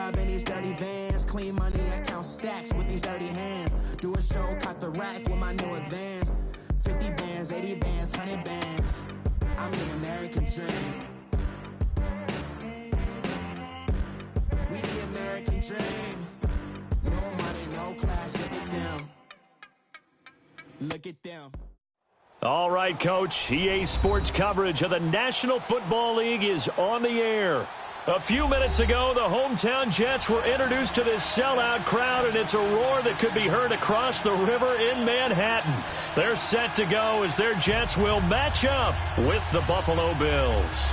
job in these dirty vans. Clean money, I count stacks with these dirty hands. Do a show, cop the rack with my new advance. 50 bands, 80 bands, 100 bands. I'm the American dream. We the American dream. No money, no class, look at them. Look at them. All right, Coach. EA Sports coverage of the National Football League is on the air. A few minutes ago, the hometown Jets were introduced to this sellout crowd, and it's a roar that could be heard across the river in Manhattan. They're set to go as their Jets will match up with the Buffalo Bills.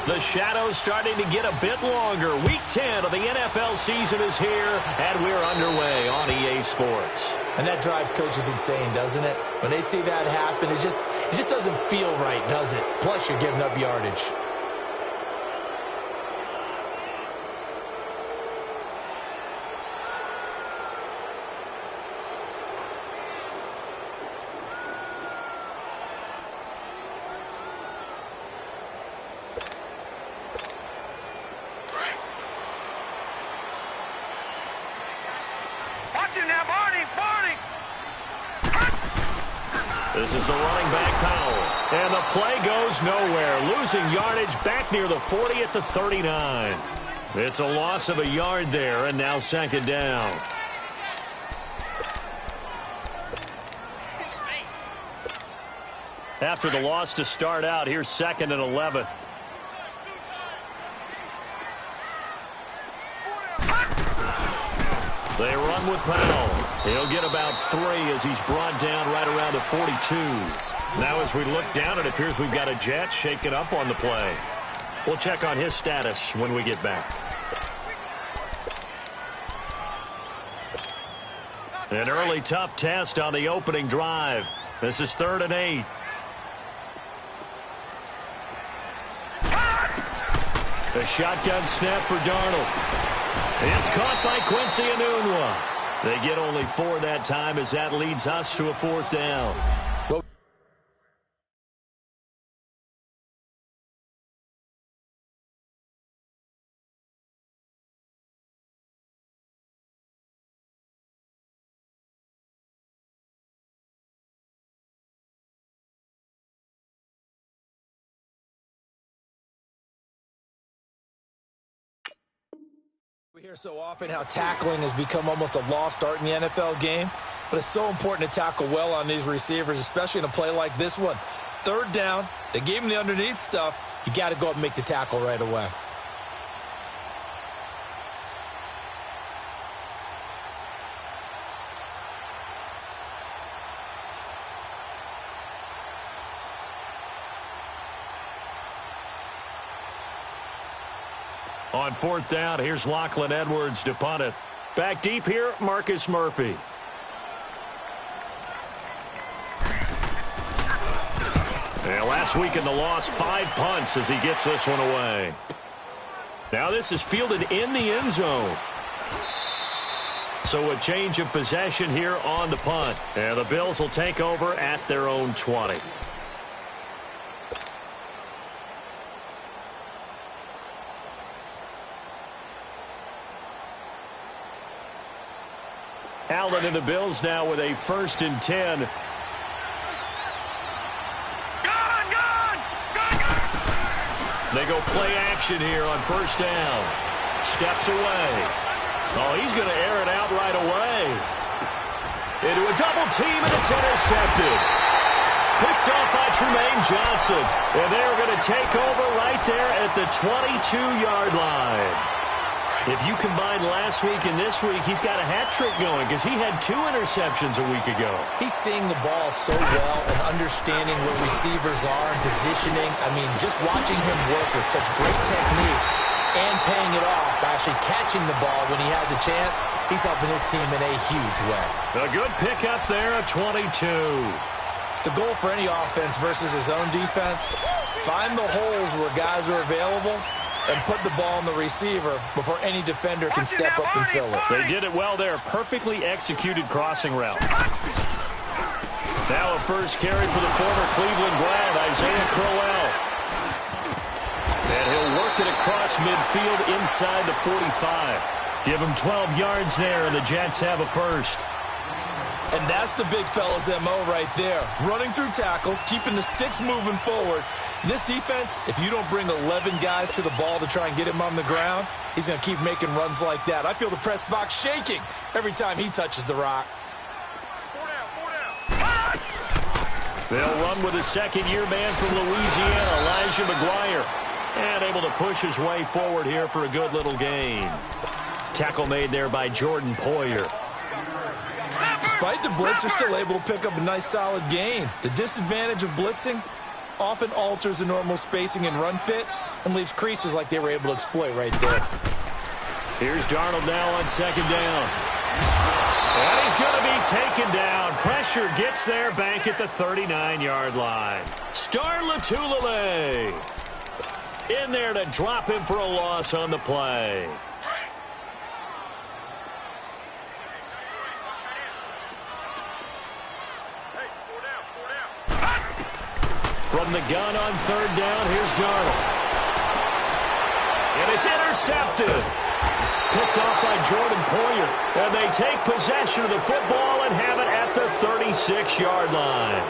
The shadow's starting to get a bit longer. Week 10 of the NFL season is here, and we're underway on EA Sports. And that drives coaches insane, doesn't it? When they see that happen, it just doesn't feel right, does it? Plus, you're giving up yardage. This is the running back, Powell. And the play goes nowhere. Losing yardage back near the 40 at the 39. It's a loss of a yard there, and now second down. After the loss to start out, here's 2nd and 11. They run with Powell. He'll get about 3 as he's brought down right around the 42. Now as we look down, it appears we've got a Jet shaken up on the play. We'll check on his status when we get back. An early tough test on the opening drive. This is 3rd and 8. A shotgun snap for Darnold. It's caught by Quincy Enunwa. They get only 4 that time as that leads us to a 4th down. We hear so often how tackling has become almost a lost art in the NFL game, but it's so important to tackle well on these receivers, especially in a play like this one. 3rd down, they gave him the underneath stuff. You got to go up and make the tackle right away. On 4th down, here's Lachlan Edwards to punt it. Back deep here, Marcus Murphy. And last week in the loss, 5 punts as he gets this one away. Now this is fielded in the end zone. So a change of possession here on the punt. And the Bills will take over at their own 20. Allen and the Bills now with a 1st and 10. They go play action here on 1st down. Steps away. Oh, he's going to air it out right away. Into a double team, and it's intercepted. Picked off by Tremaine Johnson. And they're going to take over right there at the 22-yard line. If you combine last week and this week, he's got a hat trick going because he had 2 interceptions a week ago. He's seeing the ball so well and understanding where receivers are and positioning. I mean, just watching him work with such great technique and paying it off by actually catching the ball when he has a chance, he's helping his team in a huge way. A good pickup there at 22. The goal for any offense versus his own defense, Find the holes where guys are available and put the ball on the receiver before any defender can step up and fill it. They did it well there. Perfectly executed crossing route. Now a first carry for the former Cleveland Brown, Isaiah Crowell. And he'll work it across midfield inside the 45. Give him 12 yards there, and the Jets have a first. And that's the big fella's MO right there. Running through tackles, keeping the sticks moving forward. This defense, if you don't bring 11 guys to the ball to try and get him on the ground, he's going to keep making runs like that. I feel the press box shaking every time he touches the rock. They'll run with a second-year man from Louisiana, Elijah McGuire. And able to push his way forward here for a good little gain. Tackle made there by Jordan Poyer. Despite the blitz, they're still able to pick up a nice, solid gain. The disadvantage of blitzing often alters the normal spacing and run fits and leaves creases like they were able to exploit right there. Here's Darnold now on second down. And he's going to be taken down. Pressure gets there, bank at the 39-yard line. Star Latulele in there to drop him for a loss on the play. From the gun on third down, here's Darnold. And it's intercepted. Picked off by Jordan Poyer. And they take possession of the football and have it at the 36-yard line.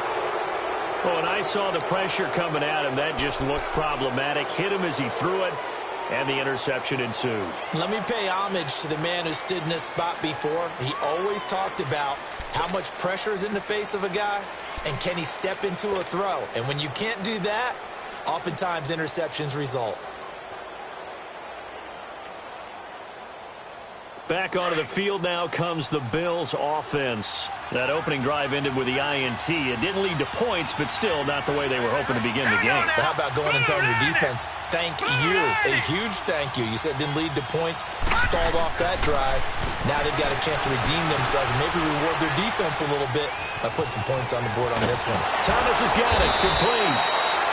Oh, and I saw the pressure coming at him. That just looked problematic. Hit him as he threw it, and the interception ensued. Let me pay homage to the man who stood in this spot before. He always talked about how much pressure is in the face of a guy, and can he step into a throw? And when you can't do that, oftentimes interceptions result. Back onto the field now comes the Bills offense. That opening drive ended with the INT. It didn't lead to points, but still not the way they were hoping to begin the game. But how about going and telling your defense, thank you, a huge thank you. You said it didn't lead to points, stalled off that drive. Now they've got a chance to redeem themselves and maybe reward their defense a little bit by putting some points on the board on this one. Thomas has got it, complete.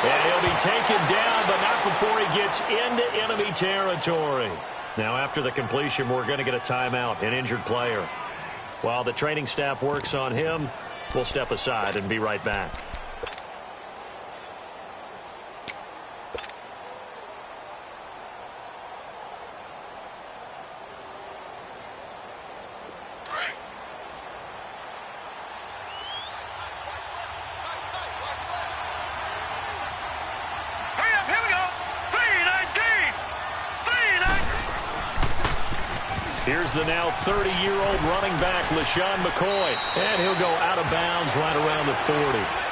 And he'll be taken down, but not before he gets into enemy territory. Now, after the completion, we're going to get a timeout, an injured player. While the training staff works on him, we'll step aside and be right back. Here's the now 30-year-old running back, LaShawn McCoy. And he'll go out of bounds right around the 40.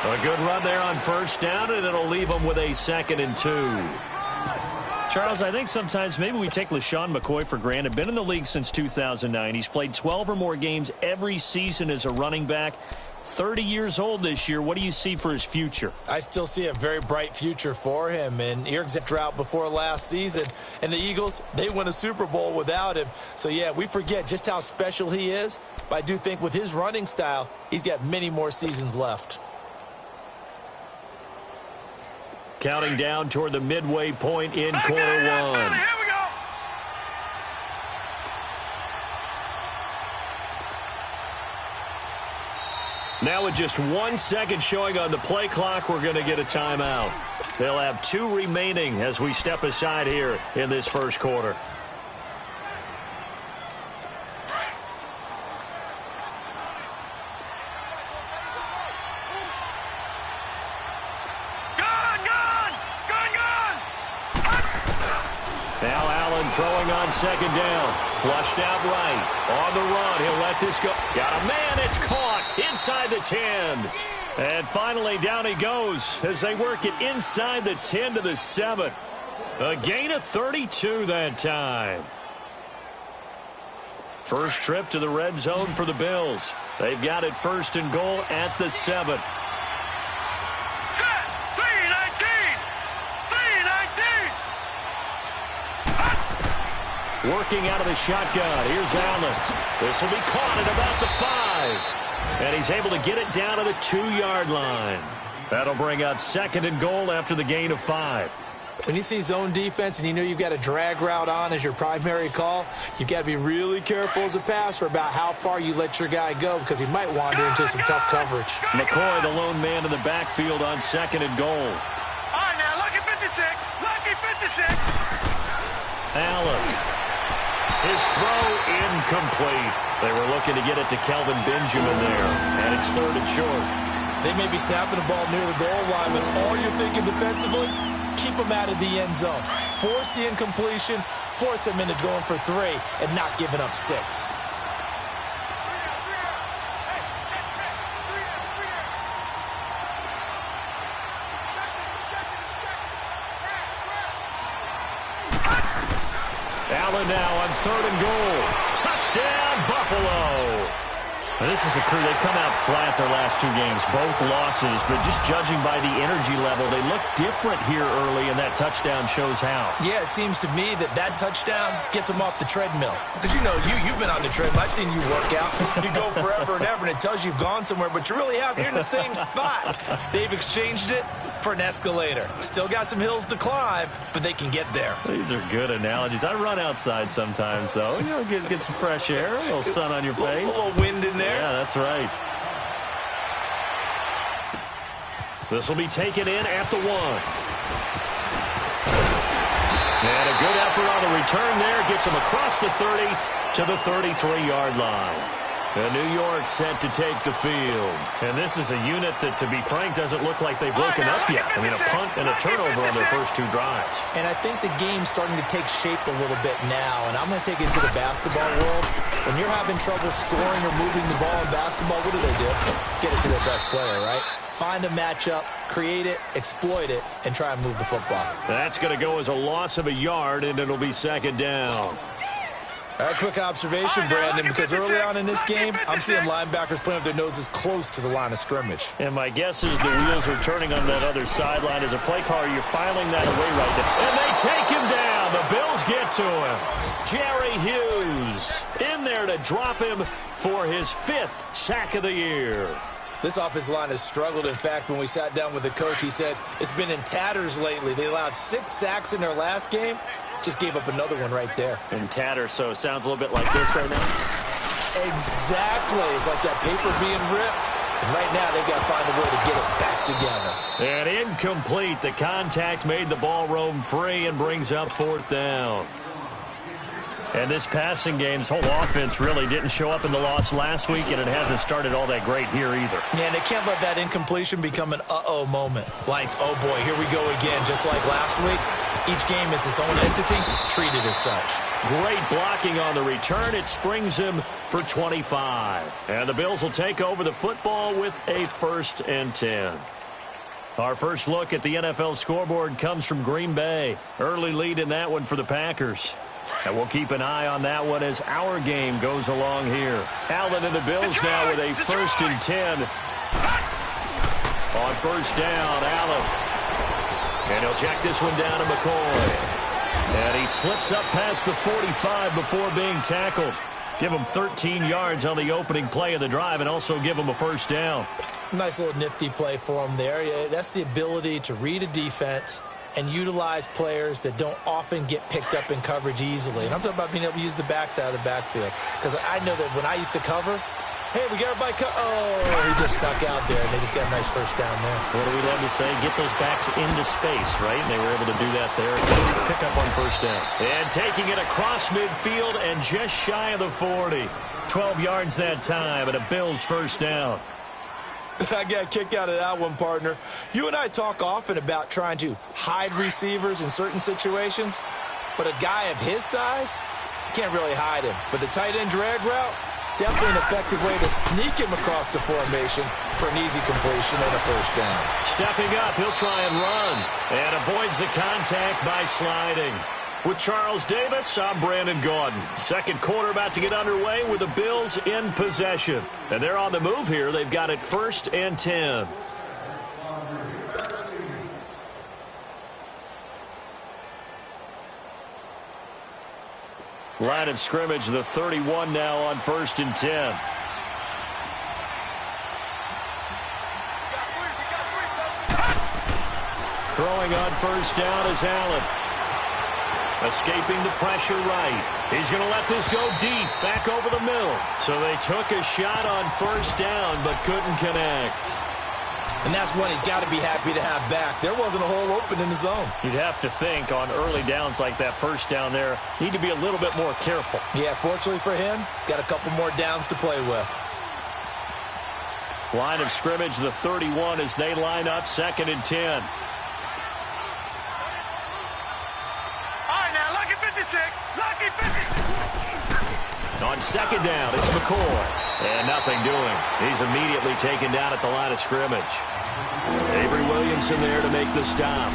A good run there on first down, and it'll leave him with a 2nd and 2. Charles, I think sometimes maybe we take LaShawn McCoy for granted. Been in the league since 2009. He's played 12 or more games every season as a running back. 30 years old this year. What do you see for his future? I still see a very bright future for him. And here's a drought before last season. And the Eagles, they won a Super Bowl without him. So, yeah, we forget just how special he is. But I do think with his running style, he's got many more seasons left. Counting down toward the midway point in quarter one. Now with just 1 second showing on the play clock, we're going to get a timeout. They'll have 2 remaining as we step aside here in this first quarter. Now Allen throwing on second down. Flushed out right. On the run. He'll let this go. Got a man. It's caught inside the 10. And finally down he goes as they work it inside the 10 to the 7. A gain of 32 that time. First trip to the red zone for the Bills. They've got it 1st and goal at the 7. Working out of the shotgun. Here's Allen. This will be caught at about the 5. And he's able to get it down to the 2-yard line. That'll bring up 2nd and goal after the gain of 5. When you see zone defense and you know you've got a drag route on as your primary call, you've got to be really careful as a passer about how far you let your guy go because he might wander into some tough coverage. McCoy, the lone man in the backfield on 2nd and goal. All right, now, lucky 56. Lucky 56. Allen. His throw incomplete. They were looking to get it to Kelvin Benjamin there, and it's 3rd and short. They may be snapping the ball near the goal line, but all you're thinking defensively, keep them out of the end zone. Force the incompletion, force them into going for 3, and not giving up 6. Allen now on 3rd and goal. Touchdown, Buffalo. Now, this is a crew. They've come out flat their last 2 games, both losses, but just judging by the energy level, they look different here early, and that touchdown shows how. Yeah, it seems to me that touchdown gets them off the treadmill. Because, you know, you've been on the treadmill. I've seen you work out. You go forever and ever, and it tells you you've gone somewhere, but you really have. You're in the same spot. They've exchanged it for an escalator. Still got some hills to climb, but they can get there. These are good analogies. I run outside sometimes, though. You know, get some fresh air, a little sun on your face. A little wind in there. Yeah, that's right. This will be taken in at the 1. And a good effort on the return there. Gets him across the 30 to the 33-yard line. And New York set to take the field. And this is a unit that, to be frank, doesn't look like they've woken up yet. I mean, a punt and a turnover on their first 2 drives. And I think the game's starting to take shape a little bit now. And I'm going to take it to the basketball world. When you're having trouble scoring or moving the ball in basketball, what do? Get it to their best player, right? Find a matchup, create it, exploit it, and try and move the football. That's going to go as a loss of a yard, and it'll be 2nd down. A quick observation, Brandon, because early on in this game, I'm seeing linebackers putting up their noses close to the line of scrimmage. And my guess is the wheels are turning on that other sideline. As a play caller, you're filing that away right there. And they take him down. The Bills get to him. Jerry Hughes in there to drop him for his 5th sack of the year. This offensive line has struggled. In fact, when we sat down with the coach, he said it's been in tatters lately. They allowed 6 sacks in their last game. Just gave up another one right there. In tatters, so it sounds a little bit like this right now. Exactly. It's like that paper being ripped. And right now, they've got to find a way to get it back together. And incomplete. The contact made the ball roam free and brings up 4th down. And this passing game's whole offense really didn't show up in the loss last week, and it hasn't started all that great here either. Yeah, and they can't let that incompletion become an uh-oh moment. Like, oh boy, here we go again. Just like last week, each game is its own entity, treated as such. Great blocking on the return. It springs him for 25. And the Bills will take over the football with a 1st and 10. Our first look at the NFL scoreboard comes from Green Bay. Early lead in that one for the Packers. And we'll keep an eye on that one as our game goes along here. Allen and the Bills now with a 1st and 10. On 1st down, Allen. And he'll check this one down to McCoy. And he slips up past the 45 before being tackled. Give him 13 yards on the opening play of the drive and also give him a 1st down. Nice little nifty play for him there. Yeah, that's the ability to read a defense and utilize players that don't often get picked up in coverage easily. And I'm talking about being able to use the backside of the backfield. Because I know that when I used to cover, hey, we got everybody oh, he just stuck out there, and they just got a nice 1st down there. What do we love to say? Get those backs into space, right? And they were able to do that there. Pick up on 1st down. And taking it across midfield and just shy of the 40. 12 yards that time, and a Bills 1st down. I got a kick out of that one, partner. You and I talk often about trying to hide receivers in certain situations, but a guy of his size, can't really hide him. But the tight end drag route, definitely an effective way to sneak him across the formation for an easy completion and a 1st down. Stepping up, he'll try and run, and avoids the contact by sliding. With Charles Davis, I'm Brandon Gaudin. Second quarter about to get underway with the Bills in possession. And they're on the move here. They've got it 1st and 10. Line of scrimmage, the 31 now on 1st and 10. Throwing on first down is Allen. Escaping the pressure right. He's going to let this go deep, back over the middle. So they took a shot on first down, but couldn't connect. And that's one he's got to be happy to have back. There wasn't a hole open in the zone. You'd have to think on early downs like that first down there, need to be a little bit more careful. Yeah, fortunately for him, got a couple more downs to play with. Line of scrimmage, the 31 as they line up, 2nd and 10. All right, now, lucky 56. Lucky 56. On 2nd down, it's McCoy. And nothing doing. He's immediately taken down at the line of scrimmage. Avery Williamson there to make the stop.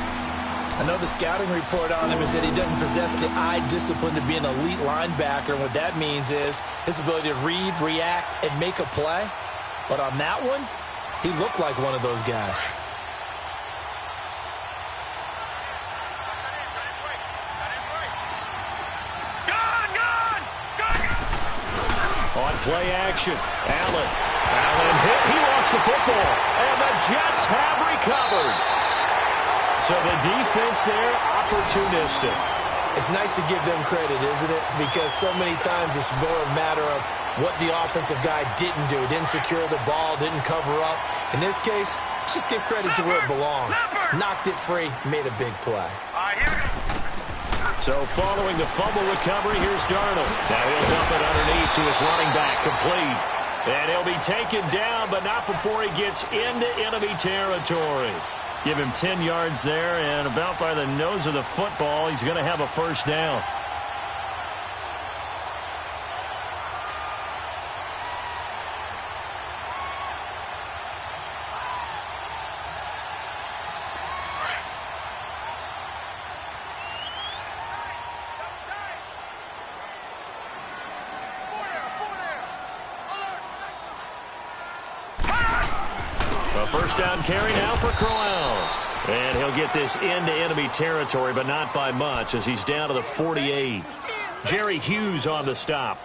I know the scouting report on him is that he doesn't possess the eye discipline to be an elite linebacker. And what that means is his ability to read, react, and make a play. But on that one, he looked like one of those guys. On play action, Allen hit. He lost the football. And the Jets have recovered. So the defense there, opportunistic. It's nice to give them credit, isn't it? Because so many times it's more a matter of what the offensive guy didn't do. Didn't secure the ball, didn't cover up. In this case, let's just give credit to where it belongs. Knocked it free, made a big play. So following the fumble recovery, here's Darnold. Now he'll dump it underneath to his running back, complete. And he'll be taken down, but not before he gets into enemy territory. Give him 10 yards there, and about by the nose of the football, he's going to have a first down. First down carry now for Crowell. And he'll get this into enemy territory, but not by much as he's down to the 48. Jerry Hughes on the stop.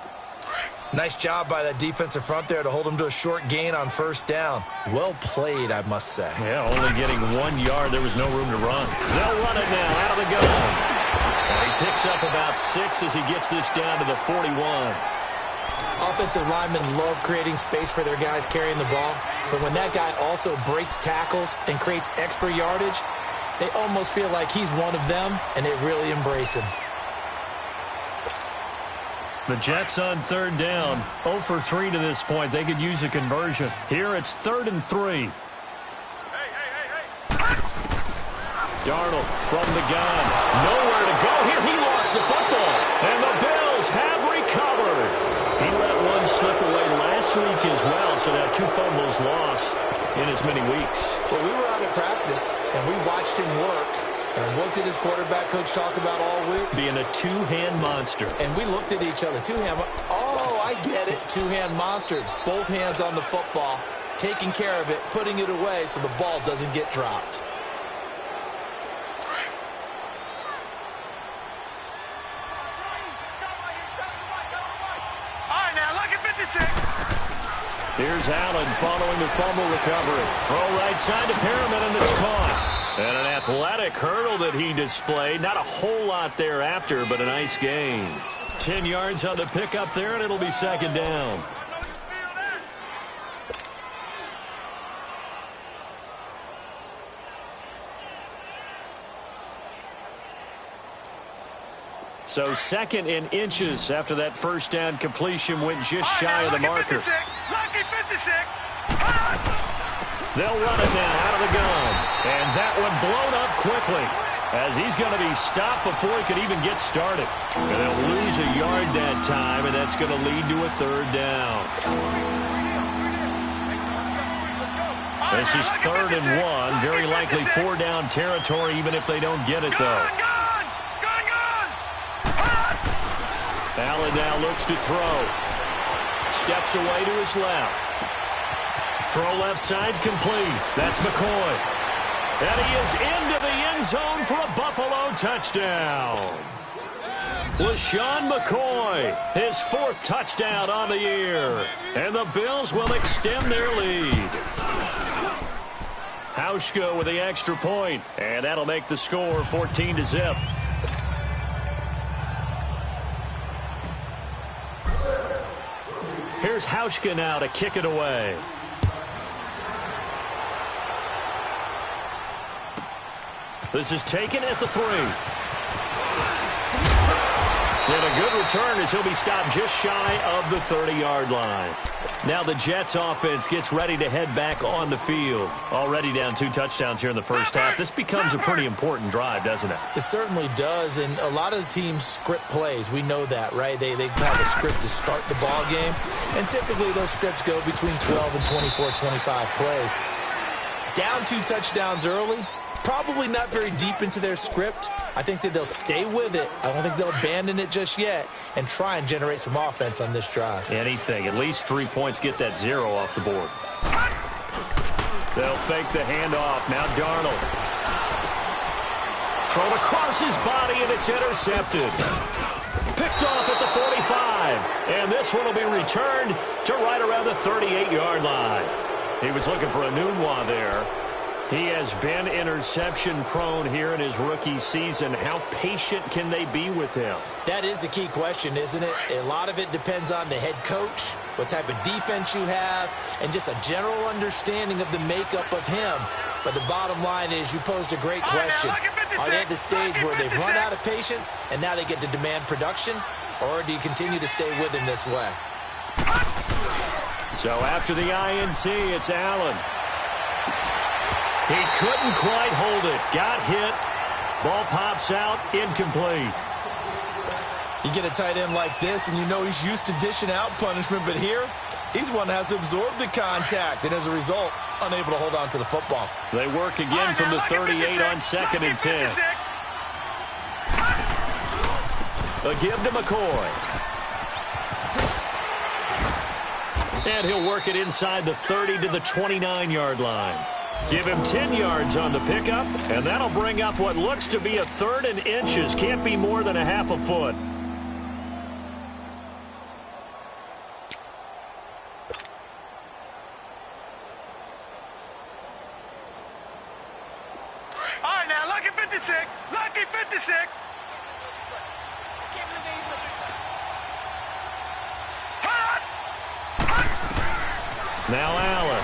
Nice job by that defensive front there to hold him to a short gain on first down. Well played, I must say. Yeah, only getting 1 yard. There was no room to run. They'll run it now out of the gun. And he picks up about 6 as he gets this down to the 41. Offensive linemen love creating space for their guys carrying the ball, but when that guy also breaks tackles and creates extra yardage, they almost feel like he's one of them, and they really embrace him. The Jets on 3rd down, 0 for 3 to this point. They could use a conversion. Here it's 3rd and 3. Darnold from the gun. Nowhere to go here. He lost the football, and the Bills have recovered. He let one slip away last week as well, so now 2 fumbles lost in as many weeks. Well, we were out of practice, and we watched him work. And what did his quarterback coach talk about all week? Being a two-hand monster. And we looked at each other. Two-hand. Oh, I get it. Two-hand monster. Both hands on the football, taking care of it, putting it away so the ball doesn't get dropped. Here's Allen following the fumble recovery. Throw right side to Perriman, and it's caught. And an athletic hurdle that he displayed. Not a whole lot thereafter, but a nice gain. 10 yards on the pickup there, and it'll be 2nd down. So 2nd and inches after that first down completion went just shy of the marker. Lucky 56. They'll run it now out of the gun. And that one blown up quickly as he's going to be stopped before he could even get started. And they'll lose a yard that time, and that's going to lead to a 3rd down. This is 3rd and 1. Very likely 4-down territory, even if they don't get it, though. Allen now looks to throw. Steps away to his left. Throw left side complete. That's McCoy. And he is into the end zone for a Buffalo touchdown. LaShawn McCoy, his 4th touchdown on the year. And the Bills will extend their lead. Hauschka with the extra point, and that'll make the score 14-0. Here's Hauschka now to kick it away. This is taken at the 3. And a good return as he'll be stopped just shy of the 30-yard line. Now the Jets offense gets ready to head back on the field. Already down 2 touchdowns here in the first half. This becomes a pretty important drive, doesn't it? It certainly does, and a lot of the teams script plays. We know that, right? They have a script to start the ball game, and typically those scripts go between 12 and 24, 25 plays. Down 2 touchdowns early, probably not very deep into their script. I think that they'll stay with it. I don't think they'll abandon it just yet and try and generate some offense on this drive. Anything. At least 3 points, get that 0 off the board. They'll fake the handoff. Now Darnold. Thrown across his body, and it's intercepted. Picked off at the 45. And this one will be returned to right around the 38-yard line. He was looking for a Nunwa there. He has been interception-prone here in his rookie season. How patient can they be with him? That is the key question, isn't it? A lot of it depends on the head coach, what type of defense you have, and just a general understanding of the makeup of him. But the bottom line is you posed a great question. Are they at the stage where they've run out of patience and now they get to demand production? Or do you continue to stay with him this way? So after the INT, it's Allen. He couldn't quite hold it. Got hit. Ball pops out. Incomplete. You get a tight end like this, and you know he's used to dishing out punishment, but here, he's one that has to absorb the contact, and as a result, unable to hold on to the football. They work again from the 38 on 2nd and 10. A give to McCoy. And he'll work it inside the 30 to the 29-yard line. Give him 10 yards on the pickup, and that'll bring up what looks to be a 3rd and inches. Can't be more than a half a foot. All right, now, lucky 56. Lucky 56. Now Allen.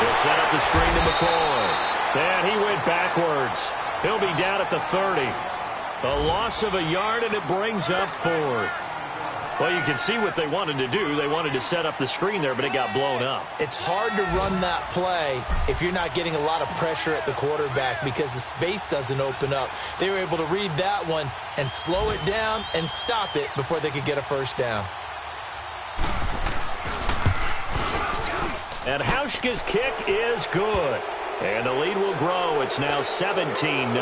He'll set up the screen to McCoy. And he went backwards. He'll be down at the 30. A loss of a yard, and it brings up 4th. Well, you can see what they wanted to do. They wanted to set up the screen there, but it got blown up. It's hard to run that play if you're not getting a lot of pressure at the quarterback because the space doesn't open up. They were able to read that one and slow it down and stop it before they could get a first down. And Hauschka's kick is good. And the lead will grow. It's now 17-0.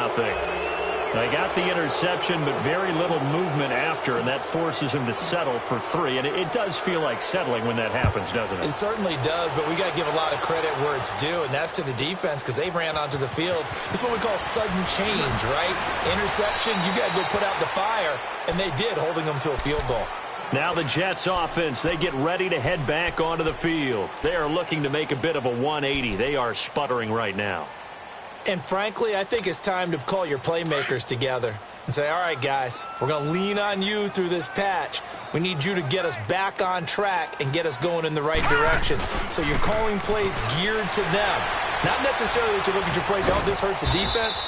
They got the interception, but very little movement after, and that forces him to settle for 3. And it does feel like settling when that happens, doesn't it? It certainly does, but we got to give a lot of credit where it's due, and that's to the defense because they ran onto the field. It's what we call sudden change, right? Interception, you got to go put out the fire, and they did, holding them to a field goal. Now the Jets offense, they get ready to head back onto the field. They are looking to make a bit of a 180. They are sputtering right now. And frankly, I think it's time to call your playmakers together and say, all right, guys, we're going to lean on you through this patch. We need you to get us back on track and get us going in the right direction. So you're calling plays geared to them. Not necessarily that you look at your plays, oh, this hurts the defense.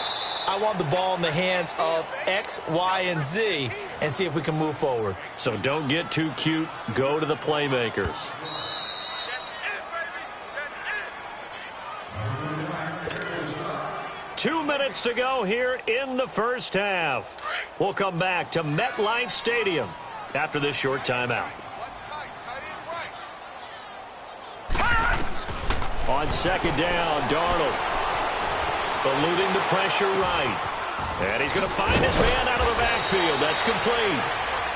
I want the ball in the hands of X, Y, and Z and see if we can move forward. So don't get too cute. Go to the playmakers. Two minutes to go here in the first half. We'll come back to MetLife Stadium after this short timeout. On 2nd down, Darnold eluding the pressure right. And he's going to find his man out of the backfield. That's complete.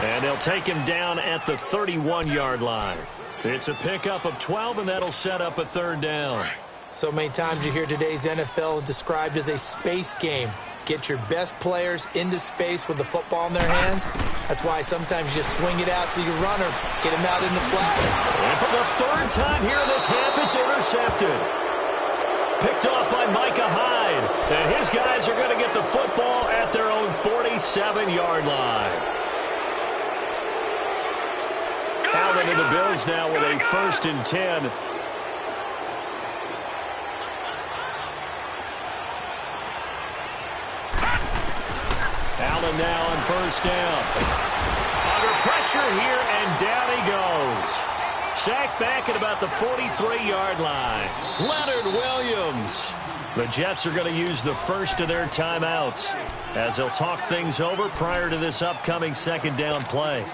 And they'll take him down at the 31-yard line. It's a pickup of 12, and that'll set up a 3rd down. So many times you hear today's NFL described as a space game. Get your best players into space with the football in their hands. That's why sometimes you swing it out to your runner, get him out in the flat. And for the 3rd time here in this half, it's intercepted. Picked off by Micah Hyde. And his guys are going to get the football at their own 47-yard line. Allen and the Bills now with a 1st and 10. Allen now on 1st down. Under pressure here, and down he goes. Sacked back at about the 43-yard line. Leonard Williams. The Jets are going to use the first of their timeouts as they'll talk things over prior to this upcoming 2nd down play.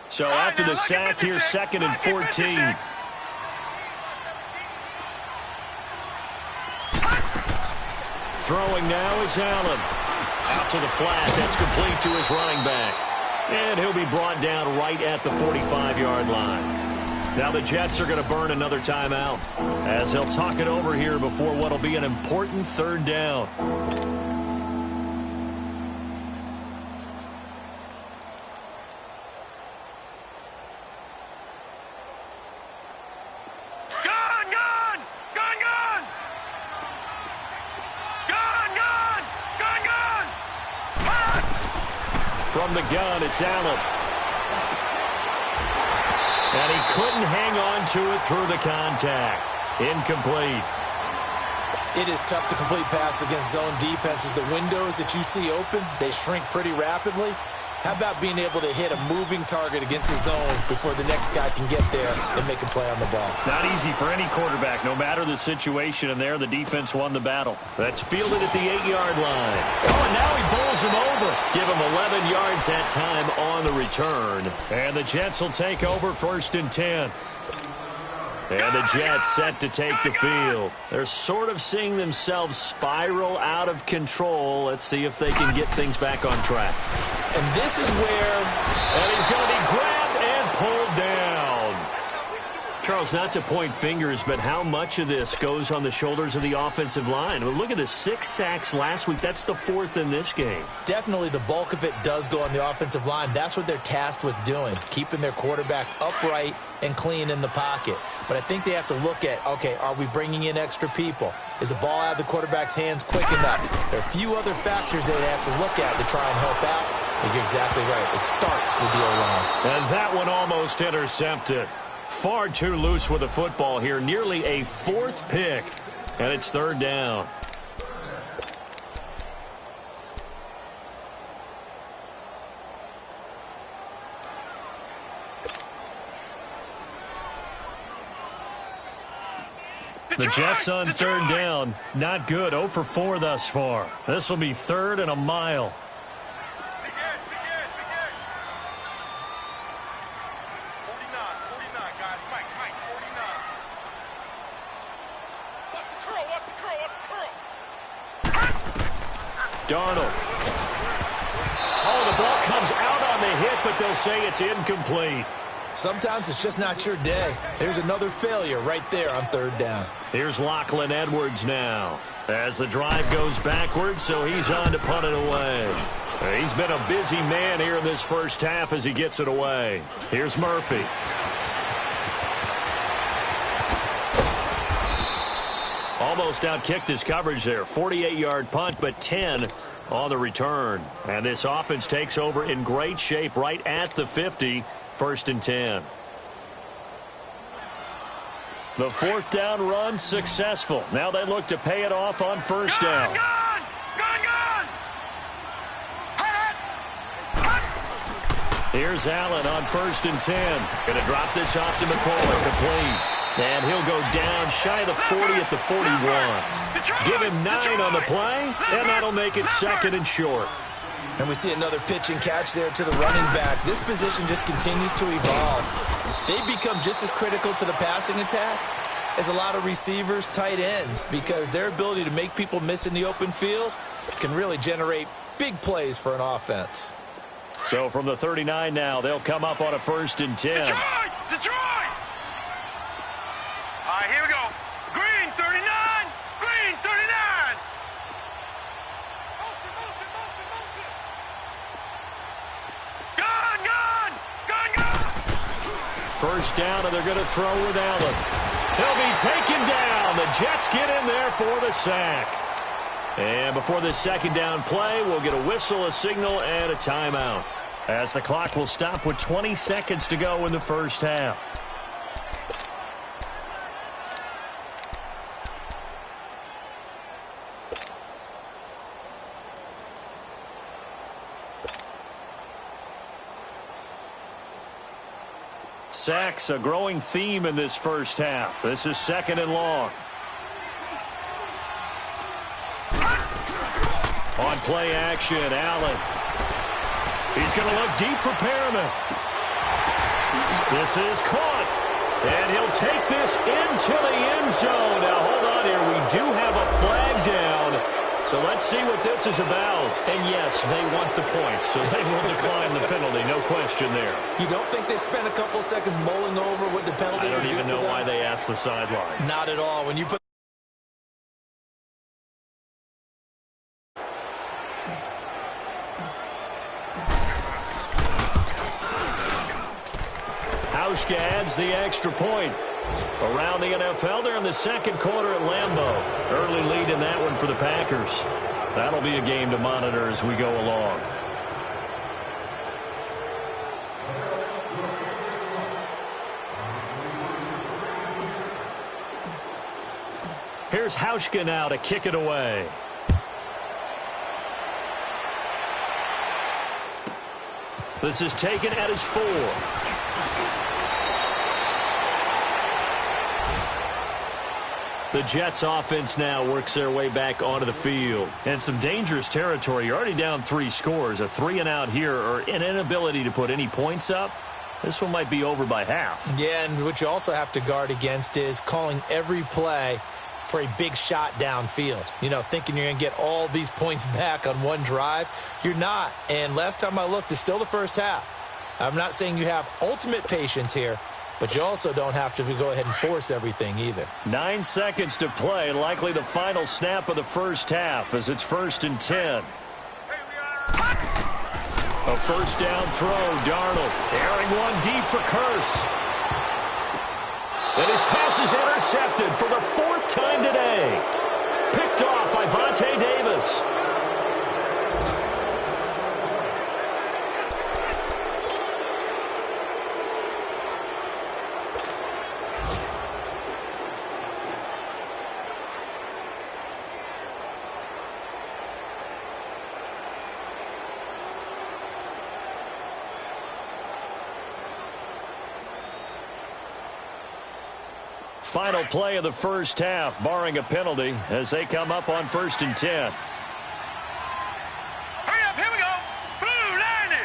So after the sack, here's 2nd and 14. Throwing now is Allen. Out to the flat. That's complete to his running back. And he'll be brought down right at the 45-yard line. Now the Jets are going to burn another timeout as they'll talk it over here before what will be an important 3rd down. From the gun, it's Allen. And he couldn't hang on to it through the contact. Incomplete. It is tough to complete passes against zone defenses. The windows that you see open, they shrink pretty rapidly. How about being able to hit a moving target against a zone before the next guy can get there and make a play on the ball? Not easy for any quarterback, no matter the situation. And there, the defense won the battle. That's fielded at the 8-yard line. Oh, and now he bowls him over. Give him 11 yards that time on the return. And the Jets will take over 1st and 10. And the Jets set to take the field. They're sort of seeing themselves spiral out of control. Let's see if they can get things back on track. And this is where... And he's going to be grabbed and pulled down. Charles, not to point fingers, but how much of this goes on the shoulders of the offensive line? Well, look at the 6 sacks last week. That's the 4th in this game. Definitely the bulk of it does go on the offensive line. That's what they're tasked with doing, keeping their quarterback upright and clean in the pocket. But I think they have to look at, okay, are we bringing in extra people? Is the ball out of the quarterback's hands quick enough? There are a few other factors they have to look at to try and help out. But you're exactly right. It starts with the O-line. And that one almost intercepted. Far too loose with the football here. Nearly a 4th pick. And it's 3rd down. The Jets on 3rd down. Not good. 0 for 4 thus far. This will be 3rd and a mile. Darnold. Oh, the ball comes out on the hit, but they'll say it's incomplete. Sometimes it's just not your day. There's another failure right there on 3rd down. Here's Lachlan Edwards now as the drive goes backwards, so he's on to punt it away. He's been a busy man here in this first half as he gets it away. Here's Murphy. Almost outkicked his coverage there. 48-yard punt, but 10 on the return. And this offense takes over in great shape right at the 50, 1st and 10. The 4th down run successful. Now they look to pay it off on 1st down. Here's Allen on 1st and 10. Going to drop this off to McCoy, complete. And he'll go down shy of the 40 at the 41. Give him 9 on the play, and that'll make it 2nd and short. And we see another pitch and catch there to the running back. This position just continues to evolve. They become just as critical to the passing attack as a lot of receivers, tight ends, because their ability to make people miss in the open field can really generate big plays for an offense. So from the 39 now, they'll come up on a 1st and 10. Detroit! All right, here we go. Green 39, green 39. Motion. first down, and they're going to throw with Allen. He'll be taken down. The Jets get in there for the sack. And before this second down play, we'll get a whistle, a signal, and a timeout, as the clock will stop with 20 seconds to go in the first half. Sacks, a growing theme in this first half. This is second and long. On play action, Allen. He's going to look deep for Perriman. This is caught. And he'll take this into the end zone. Now, hold on here. We do have a flag down. So let's see what this is about. And yes, they want the points, so they will decline the penalty. No question there. You don't think they spent a couple seconds mulling over what the penalty would do? I don't even know why they asked the sideline. Not at all. When you put Hauschka adds the extra point. Around the NFL, they're in the second quarter at Lambeau. Early lead in that one for the Packers. That'll be a game to monitor as we go along. Here's Hauschka now to kick it away. This is taken at his 4. The Jets offense now works their way back onto the field. And some dangerous territory. You're already down 3 scores. A 3-and-out here, or an inability to put any points up. This one might be over by half. Yeah, and what you also have to guard against is calling every play for a big shot downfield. You know, thinking you're going to get all these points back on one drive. You're not. And last time I looked, it's still the first half. I'm not saying you have ultimate patience here, but you also don't have to go ahead and force everything either. 9 seconds to play, likely the final snap of the first half as it's 1st and 10. A first down throw, Darnold. Airing one deep for Curse. And his pass is intercepted for the 4th time today. Picked off by Vontae Davis. Final play of the first half, barring a penalty, as they come up on 1st and 10. Hurry up, here we go. Blue 90.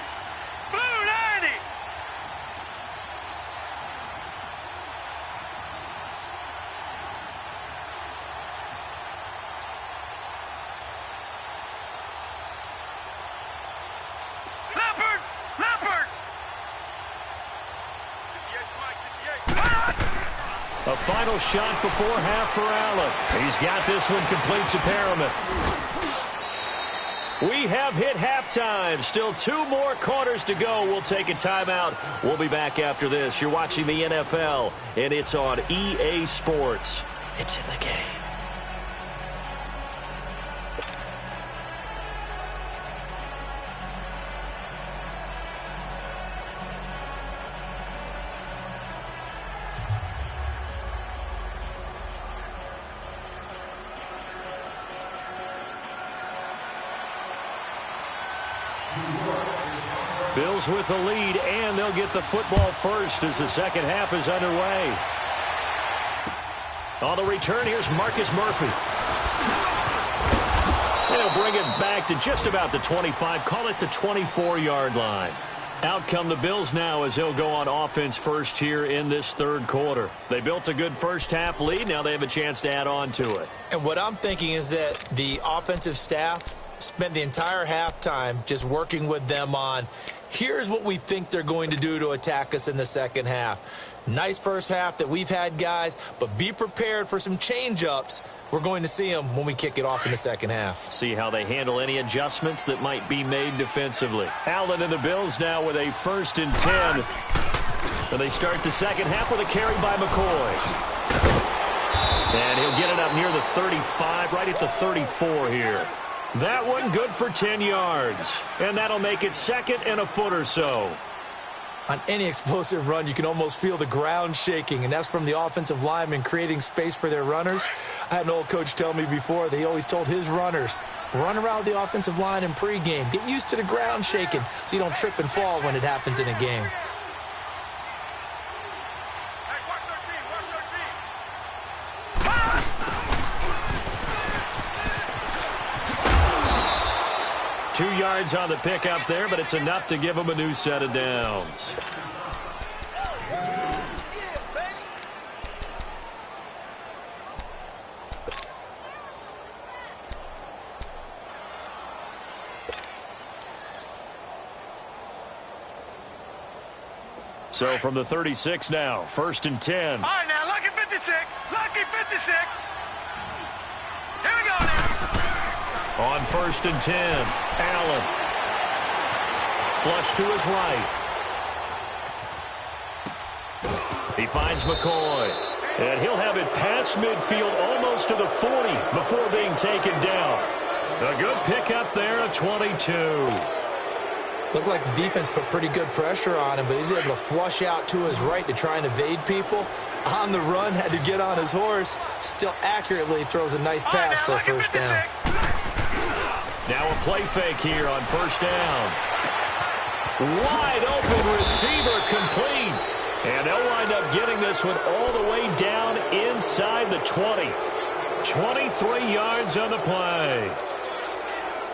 Blue 90. Leopard. Leopard. 58. A final shot before half for Allen. He's got this one complete to Perriman. We have hit halftime. Still 2 more quarters to go. We'll take a timeout. We'll be back after this. You're watching the NFL, and it's on EA Sports. It's in the game. Bills with the lead, and they'll get the football first as the second half is underway. On the return, here's Marcus Murphy. They'll bring it back to just about the 25, call it the 24-yard line. Out come the Bills now as they'll go on offense first here in this 3rd quarter. They built a good first half lead. Now they have a chance to add on to it. And what I'm thinking is that the offensive staff spent the entire halftime just working with them on, here's what we think they're going to do to attack us in the second half. Nice first half that we've had, guys, but be prepared for some change-ups. We're going to see them when we kick it off in the second half. See how they handle any adjustments that might be made defensively. Allen and the Bills now with a 1st and 10. And they start the second half with a carry by McCoy. And he'll get it up near the 35, right at the 34 here. That one good for 10 yards. And that'll make it second and a foot or so. On any explosive run, you can almost feel the ground shaking, and that's from the offensive linemen creating space for their runners. I had an old coach tell me before, they always told his runners, run around the offensive line in pregame. Get used to the ground shaking so you don't trip and fall when it happens in a game. Hey, watch 13, watch 13. 2 yards on the pickup there, but it's enough to give them a new set of downs. So from the 36 now, 1st and 10. All right, now, lucky 56. Lucky 56. Here we go now. On 1st and 10, Allen. Flush to his right. He finds McCoy. And he'll have it past midfield almost to the 40 before being taken down. A good pickup there, a 22. Looked like the defense put pretty good pressure on him, but he's able to flush out to his right to try and evade people. On the run, had to get on his horse. Still accurately throws a nice pass for a first down. Now a play fake here on 1st down. Wide open receiver complete. And they'll wind up getting this one all the way down inside the 20. 23 yards on the play.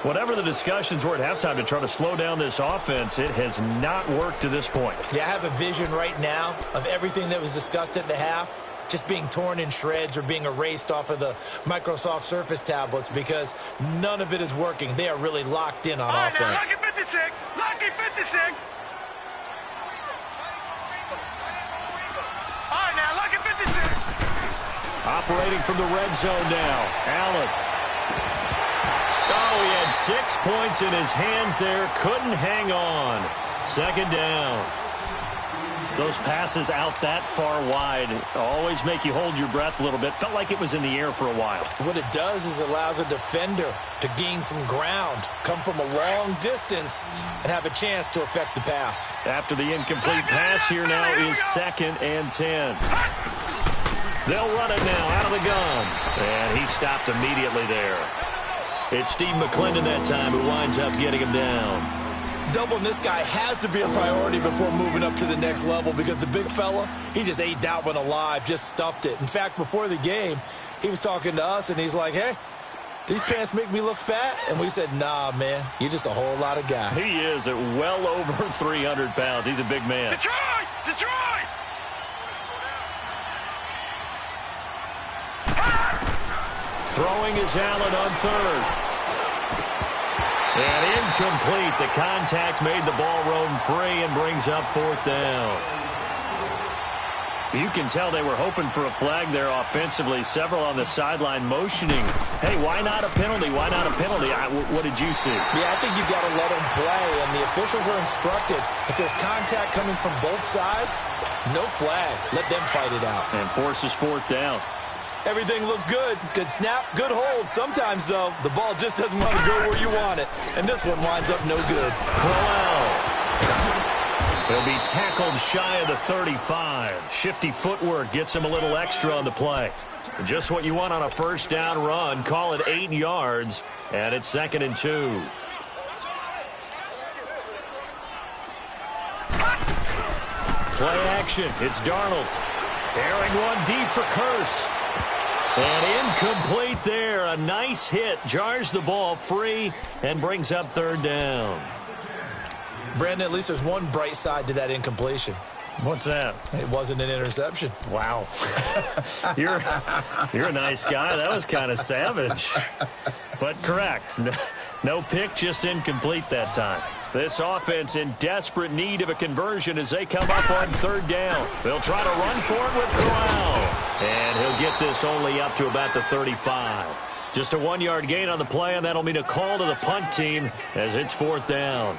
Whatever the discussions were at halftime to try to slow down this offense, it has not worked to this point. Yeah, I have a vision right now of everything that was discussed at the half just being torn in shreds or being erased off of the Microsoft Surface tablets because none of it is working. They are really locked in on offense. Now, lucky 56. Lucky 56. All right, now, lucky 56. Operating from the red zone now, Allen. Oh, he had 6 points in his hands there. Couldn't hang on. 2nd down. Those passes out that far wide always make you hold your breath a little bit. Felt like it was in the air for a while. What it does is it allows a defender to gain some ground, come from a long distance, and have a chance to affect the pass. After the incomplete pass, here now is 2nd and 10. They'll run it now out of the gun. And he stopped immediately there. It's Steve McClendon that time who winds up getting him down. Doubling this guy has to be a priority before moving up to the next level because the big fella, he just ate that one alive, just stuffed it. In fact, before the game, he was talking to us, and he's like, hey, these pants make me look fat? And we said, nah, man, you're just a whole lot of guy. He is at well over 300 pounds. He's a big man. Detroit! Detroit! Throwing is Allen on 3rd. And incomplete. The contact made the ball roam free and brings up 4th down. You can tell they were hoping for a flag there offensively. Several on the sideline motioning. Hey, why not a penalty? Why not a penalty? What did you see? Yeah, I think you've got to let them play, and the officials are instructed. If there's contact coming from both sides, no flag. Let them fight it out. And forces 4th down. Everything looked good. Good snap, good hold. Sometimes, though, the ball just doesn't want to go where you want it. And this one winds up no good. Crowell. He'll be tackled shy of the 35. Shifty footwork gets him a little extra on the play. Just what you want on a 1st down run. Call it 8 yards, and it's 2nd and 2. Play action. It's Darnold. Airing one deep for Curse. And incomplete there. A nice hit. Jars the ball free and brings up 3rd down. Brandon, at least there's one bright side to that incompletion. What's that? It wasn't an interception. Wow. You're a nice guy. That was kind of savage. But correct. No pick, just incomplete that time. This offense in desperate need of a conversion as they come up on 3rd down. They'll try to run for it with Crowell. And he'll get this only up to about the 35. Just a 1-yard gain on the play, and that'll mean a call to the punt team as it's 4th down.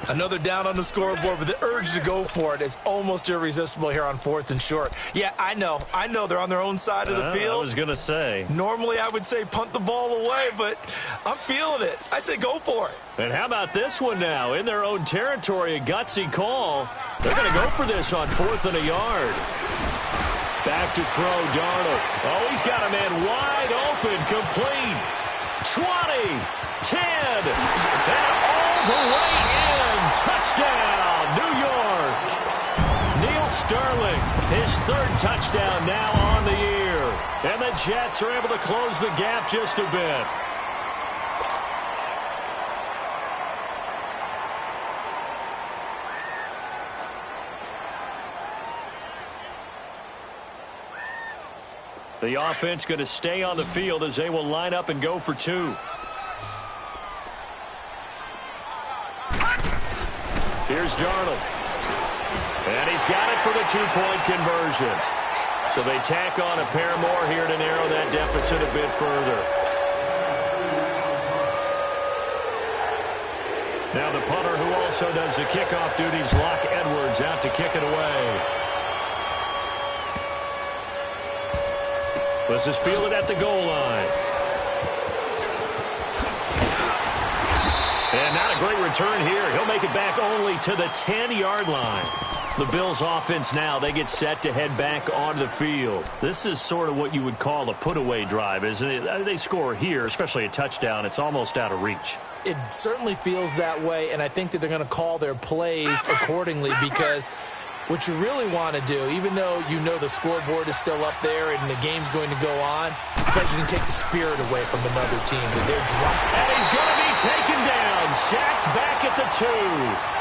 Another down on the scoreboard, but the urge to go for it is almost irresistible here on 4th and short. Yeah, I know they're on their own side of the field. I was going to say. Normally I would say punt the ball away, but I'm feeling it. I say go for it. And how about this one now? In their own territory, a gutsy call. They're going to go for this on 4th and a yard. Back to throw, Darnold. Oh, he's got a man wide open, complete. 20, 10, and all the way in. Touchdown, New York. Neil Sterling, his 3rd touchdown now on the year. And the Jets are able to close the gap just a bit. The offense going to stay on the field as they will line up and go for 2. Here's Darnold. And he's got it for the 2-point conversion. So they tack on a pair more here to narrow that deficit a bit further. Now the punter who also does the kickoff duties, Locke Edwards, out to kick it away. This is fielded at the goal line. And not a great return here. He'll make it back only to the 10-yard line. The Bills offense now, they get set to head back onto the field. This is sort of what you would call a put-away drive, isn't it? They score here, especially a touchdown. It's almost out of reach. It certainly feels that way, and I think that they're going to call their plays accordingly because what you really want to do, even though you know the scoreboard is still up there and the game's going to go on, but you can take the spirit away from another team that they're dropping. And he's going to be taken down, sacked back at the 2.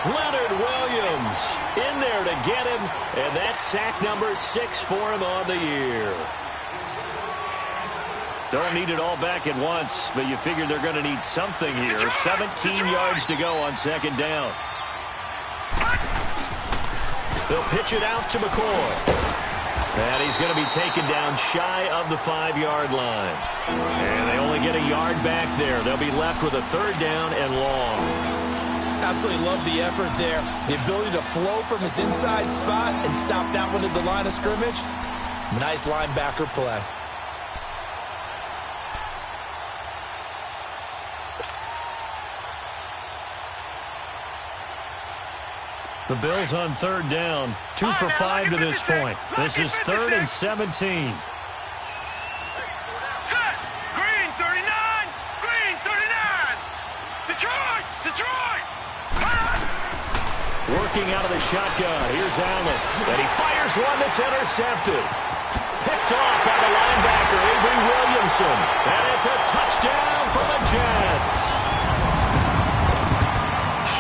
Leonard Williams in there to get him, and that's sack number 6 for him on the year. Don't need it all back at once, but you figure they're going to need something here. 17 yards to go on 2nd down. They'll pitch it out to McCoy. And he's going to be taken down shy of the 5-yard line. And they only get a yard back there. They'll be left with a 3rd down and long. Absolutely love the effort there. The ability to flow from his inside spot and stop that one at the line of scrimmage. Nice linebacker play. The Bills on 3rd down. 2 for 5 to this point. This is 3rd and 17. Set. Green 39. Green 39. Detroit. Detroit. Working out of the shotgun. Here's Allen. And he fires one that's intercepted. Picked off by the linebacker, Avery Williamson. And it's a touchdown for the Jets.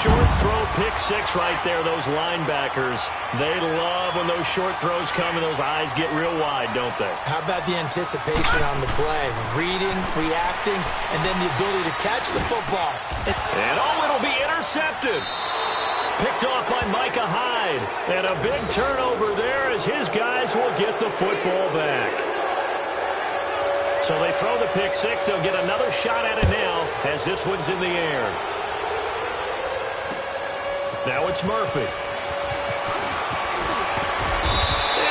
Short throw, pick 6 right there. Those linebackers, they love when those short throws come and those eyes get real wide, don't they? How about the anticipation on the play? Reading, reacting, and then the ability to catch the football. And it'll be intercepted. Picked off by Micah Hyde. And a big turnover there as his guys will get the football back. So they throw the pick 6. They'll get another shot at it now as this one's in the air. Now it's Murphy. And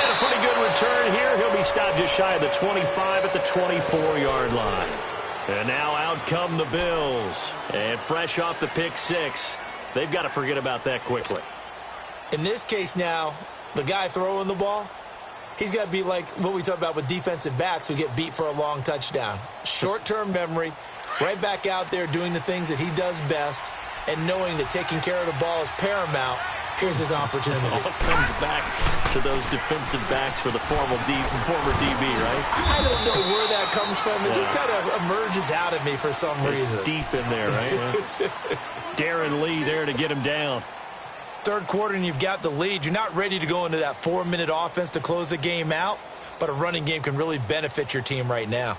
a pretty good return here. He'll be stopped just shy of the 25 at the 24-yard line. And now out come the Bills. And fresh off the pick 6, they've got to forget about that quickly. In this case now, the guy throwing the ball, he's got to be like what we talk about with defensive backs who get beat for a long touchdown. Short-term memory, right back out there doing the things that he does best, and knowing that taking care of the ball is paramount. Here's his opportunity. All comes back to those defensive backs for the former DB, right? I don't know where that comes from. It just kind of emerges out of me for some reason. It's deep in there, right? Darren Lee there to get him down. 3rd quarter and you've got the lead. You're not ready to go into that 4-minute offense to close the game out, but a running game can really benefit your team right now.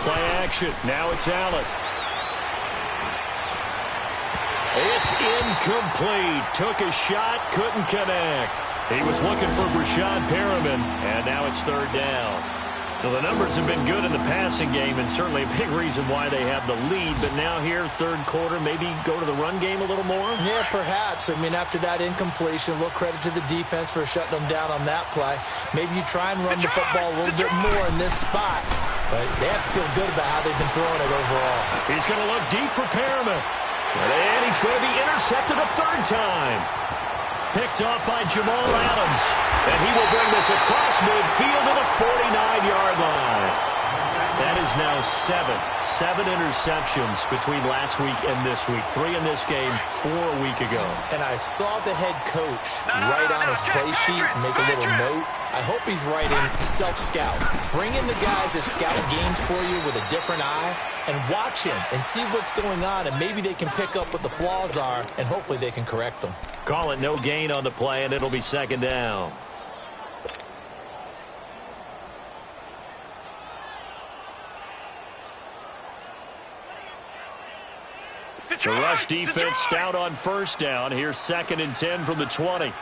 Play action. Now it's Allen. It's incomplete. Took a shot, couldn't connect. He was looking for Brashad Perriman, and now it's 3rd down. Well, the numbers have been good in the passing game, and certainly a big reason why they have the lead. But now here, third quarter, maybe go to the run game a little more? Yeah, perhaps. I mean, after that incompletion, a little credit to the defense for shutting them down on that play. Maybe you try and run the football a little bit more in this spot. But they have to feel good about how they've been throwing it overall. He's going to look deep for Perriman. And he's going to be intercepted a third time. Picked off by Jamal Adams. And he will bring this across midfield to the 49-yard line. That is now seven interceptions between last week and this week. 3 in this game, 4 a week ago. And I saw the head coach write on his play sheet and make a little note. I hope he's writing self-scout. Bring in the guys that scout games for you with a different eye and watch him and see what's going on, and maybe they can pick up what the flaws are, and hopefully they can correct them. Call it no gain on the play, and it'll be second down. The rush defense stout on first down. Here's 2nd and 10 from the 20.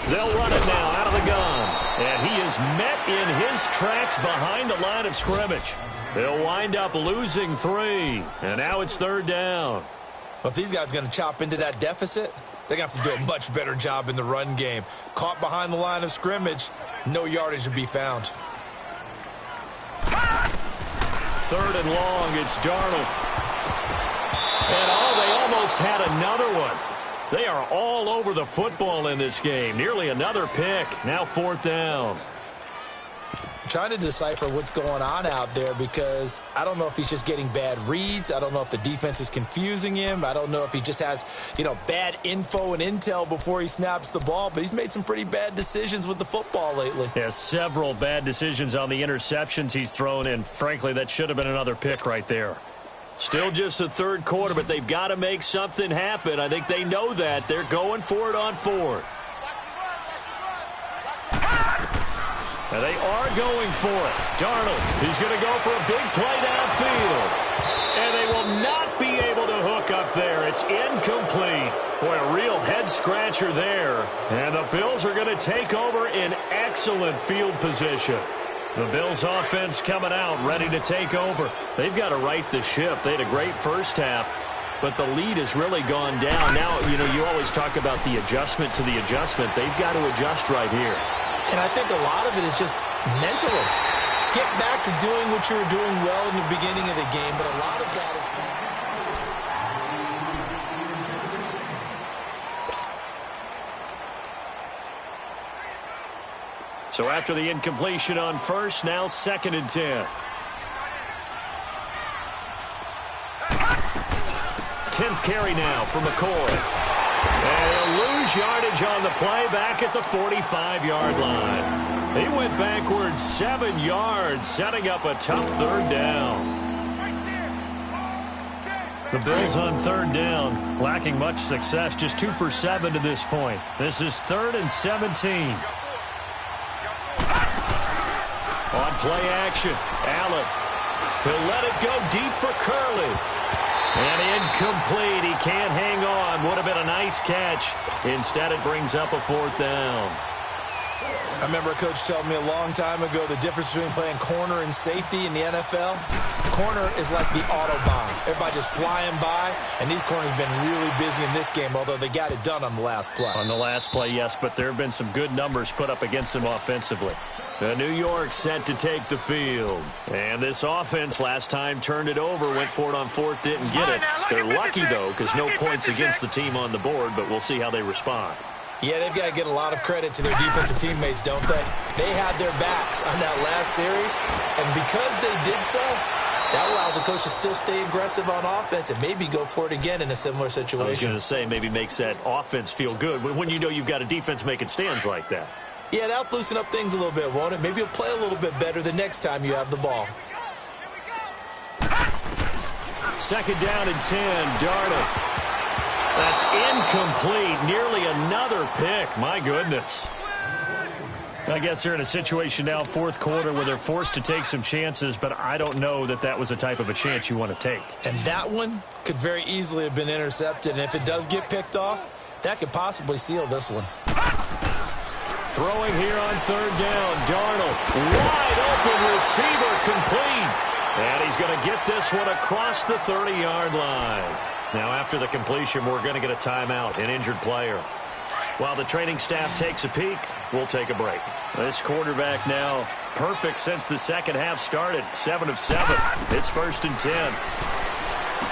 They'll run it now out of the gun. And he is met in his tracks behind the line of scrimmage. They'll wind up losing 3. And now it's 3rd down. Well, if these guys are going to chop into that deficit, they're going to have to do a much better job in the run game. Caught behind the line of scrimmage, no yardage to be found. 3rd and long, it's Darnold. And they almost had another one. They are all over the football in this game. Nearly another pick. Now 4th down. I'm trying to decipher what's going on out there because I don't know if he's just getting bad reads. I don't know if the defense is confusing him. I don't know if he just has, bad info and intel before he snaps the ball. But he's made some pretty bad decisions with the football lately. Yeah, several bad decisions on the interceptions he's thrown, and frankly, that should have been another pick right there. Still just the 3rd quarter, but they've got to make something happen. I think they know that. They're going for it on 4th. And they are going for it. Darnold, he's going to go for a big play downfield. And they will not be able to hook up there. It's incomplete. Boy, a real head-scratcher there. And the Bills are going to take over in excellent field position. The Bills offense coming out, ready to take over. They've got to right the ship. They had a great first half, but the lead has really gone down. Now, you always talk about the adjustment to the adjustment. They've got to adjust right here. And I think a lot of it is just mentally. Get back to doing what you were doing well in the beginning of the game, but a lot of that is... So after the incompletion on first, now 2nd and 10. 10th carry now for McCoy. And he'll lose yardage on the play back at the 45-yard line. He went backwards 7 yards, setting up a tough 3rd down. The Bills on 3rd down, lacking much success, just 2 for 7 to this point. This is 3rd and 17. On play action, Allen. He'll let it go deep for Curley. And incomplete. He can't hang on. Would have been a nice catch. Instead, it brings up a 4th down. I remember a coach telling me a long time ago the difference between playing corner and safety in the NFL. Corner is like the Autobahn. Everybody just flying by, and these corners have been really busy in this game, although they got it done on the last play. On the last play, yes, but there have been some good numbers put up against them offensively. The New York set to take the field. And this offense last time turned it over, went for it on 4th, didn't get it. They're lucky, though, because no points against the team on the board, but we'll see how they respond. Yeah, they've got to get a lot of credit to their defensive teammates, don't they? They had their backs on that last series, and because they did so, that allows the coach to still stay aggressive on offense and maybe go for it again in a similar situation. I was going to say, maybe makes that offense feel good when you know you've got a defense making stands like that. Yeah, that'll loosen up things a little bit, won't it? Maybe you'll play a little bit better the next time you have the ball. 2nd down and 10, Darnold. That's incomplete. Nearly another pick. My goodness. I guess they're in a situation now, 4th quarter, where they're forced to take some chances, but I don't know that that was the type of a chance you want to take. And that one could very easily have been intercepted, and if it does get picked off, that could possibly seal this one. Throwing here on third down. Darnold, wide open receiver, complete. And he's going to get this one across the 30-yard line. Now, after the completion, we're going to get a timeout, an injured player. While the training staff takes a peek, we'll take a break. This quarterback now perfect since the second half started. 7 of 7. It's 1st and 10.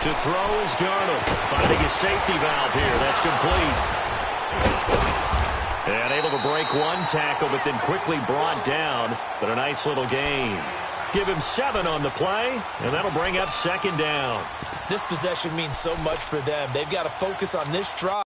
To throw is Darnold. Finding a safety valve here. That's complete. And able to break one tackle, but then quickly brought down. But a nice little gain. Give him 7 on the play, and that'll bring up 2nd down. This possession means so much for them. They've got to focus on this drive.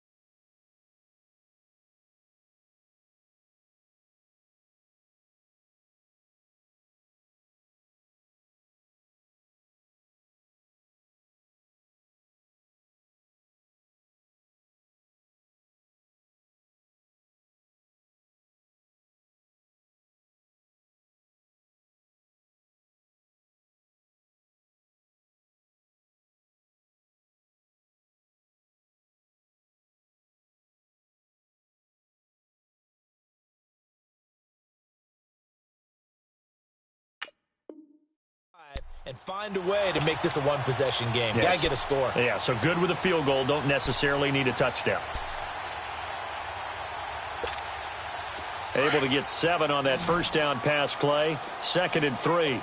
And find a way to make this a one-possession game. Yes. Got to get a score. Yeah, so good with a field goal. Don't necessarily need a touchdown. Able to get 7 on that first down pass play. 2nd and 3.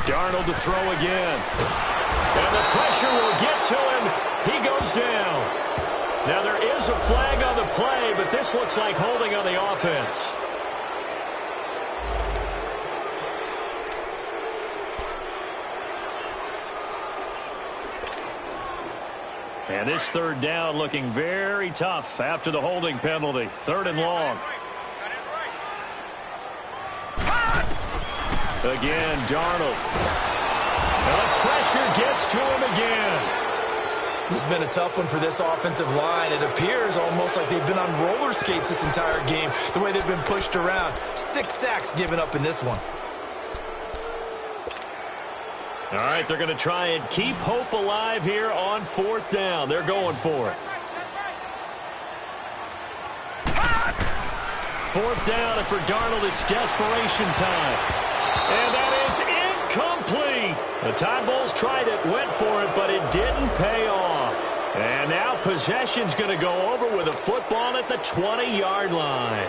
Darnold to throw again. And the pressure will get to him. He goes down. Now there is a flag on the play, but this looks like holding on the offense. And this 3rd down looking very tough after the holding penalty. 3rd and long. Again, Darnold. And the pressure gets to him again. This has been a tough one for this offensive line. It appears almost like they've been on roller skates this entire game, the way they've been pushed around. 6 sacks given up in this one. All right, they're going to try and keep hope alive here on 4th down. They're going for it. 4th down, and for Darnold, it's desperation time. And that is incomplete. The Tide Bulls tried it, went for it, but it didn't pay off. And now possession's going to go over with a football at the 20-yard line.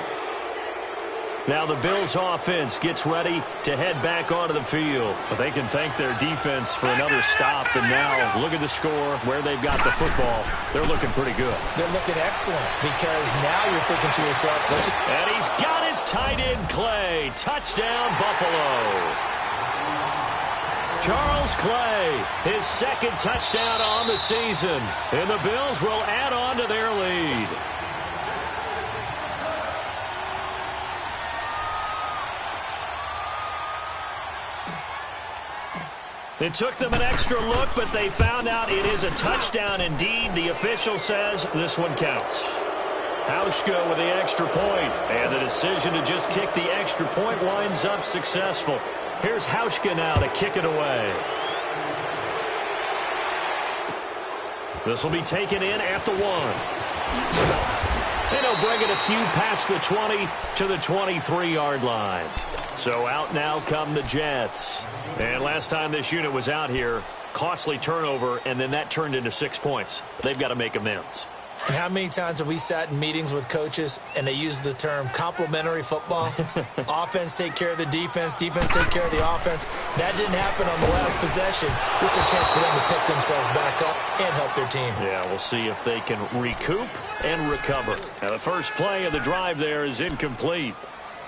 Now the Bills offense gets ready to head back onto the field. But they can thank their defense for another stop. And now look at the score, where they've got the football. They're looking pretty good. They're looking excellent because now you're thinking to yourself, and he's got his tight end, Clay. Touchdown, Buffalo. Charles Clay, his 2nd touchdown on the season. And the Bills will add on to their lead. It took them an extra look, but they found out it is a touchdown indeed. The official says this one counts. Hauschka with the extra point, and the decision to just kick the extra point winds up successful. Here's Hauschka now to kick it away. This will be taken in at the 1. And he'll bring it a few past the 20 to the 23-yard line. So out now come the Jets. And last time this unit was out here, costly turnover, and then that turned into 6 points. They've got to make amends. And how many times have we sat in meetings with coaches and they use the term complementary football? Offense take care of the defense, defense take care of the offense. That didn't happen on the last possession. This is a chance for them to pick themselves back up and help their team. Yeah, we'll see if they can recoup and recover. Now the first play of the drive there is incomplete.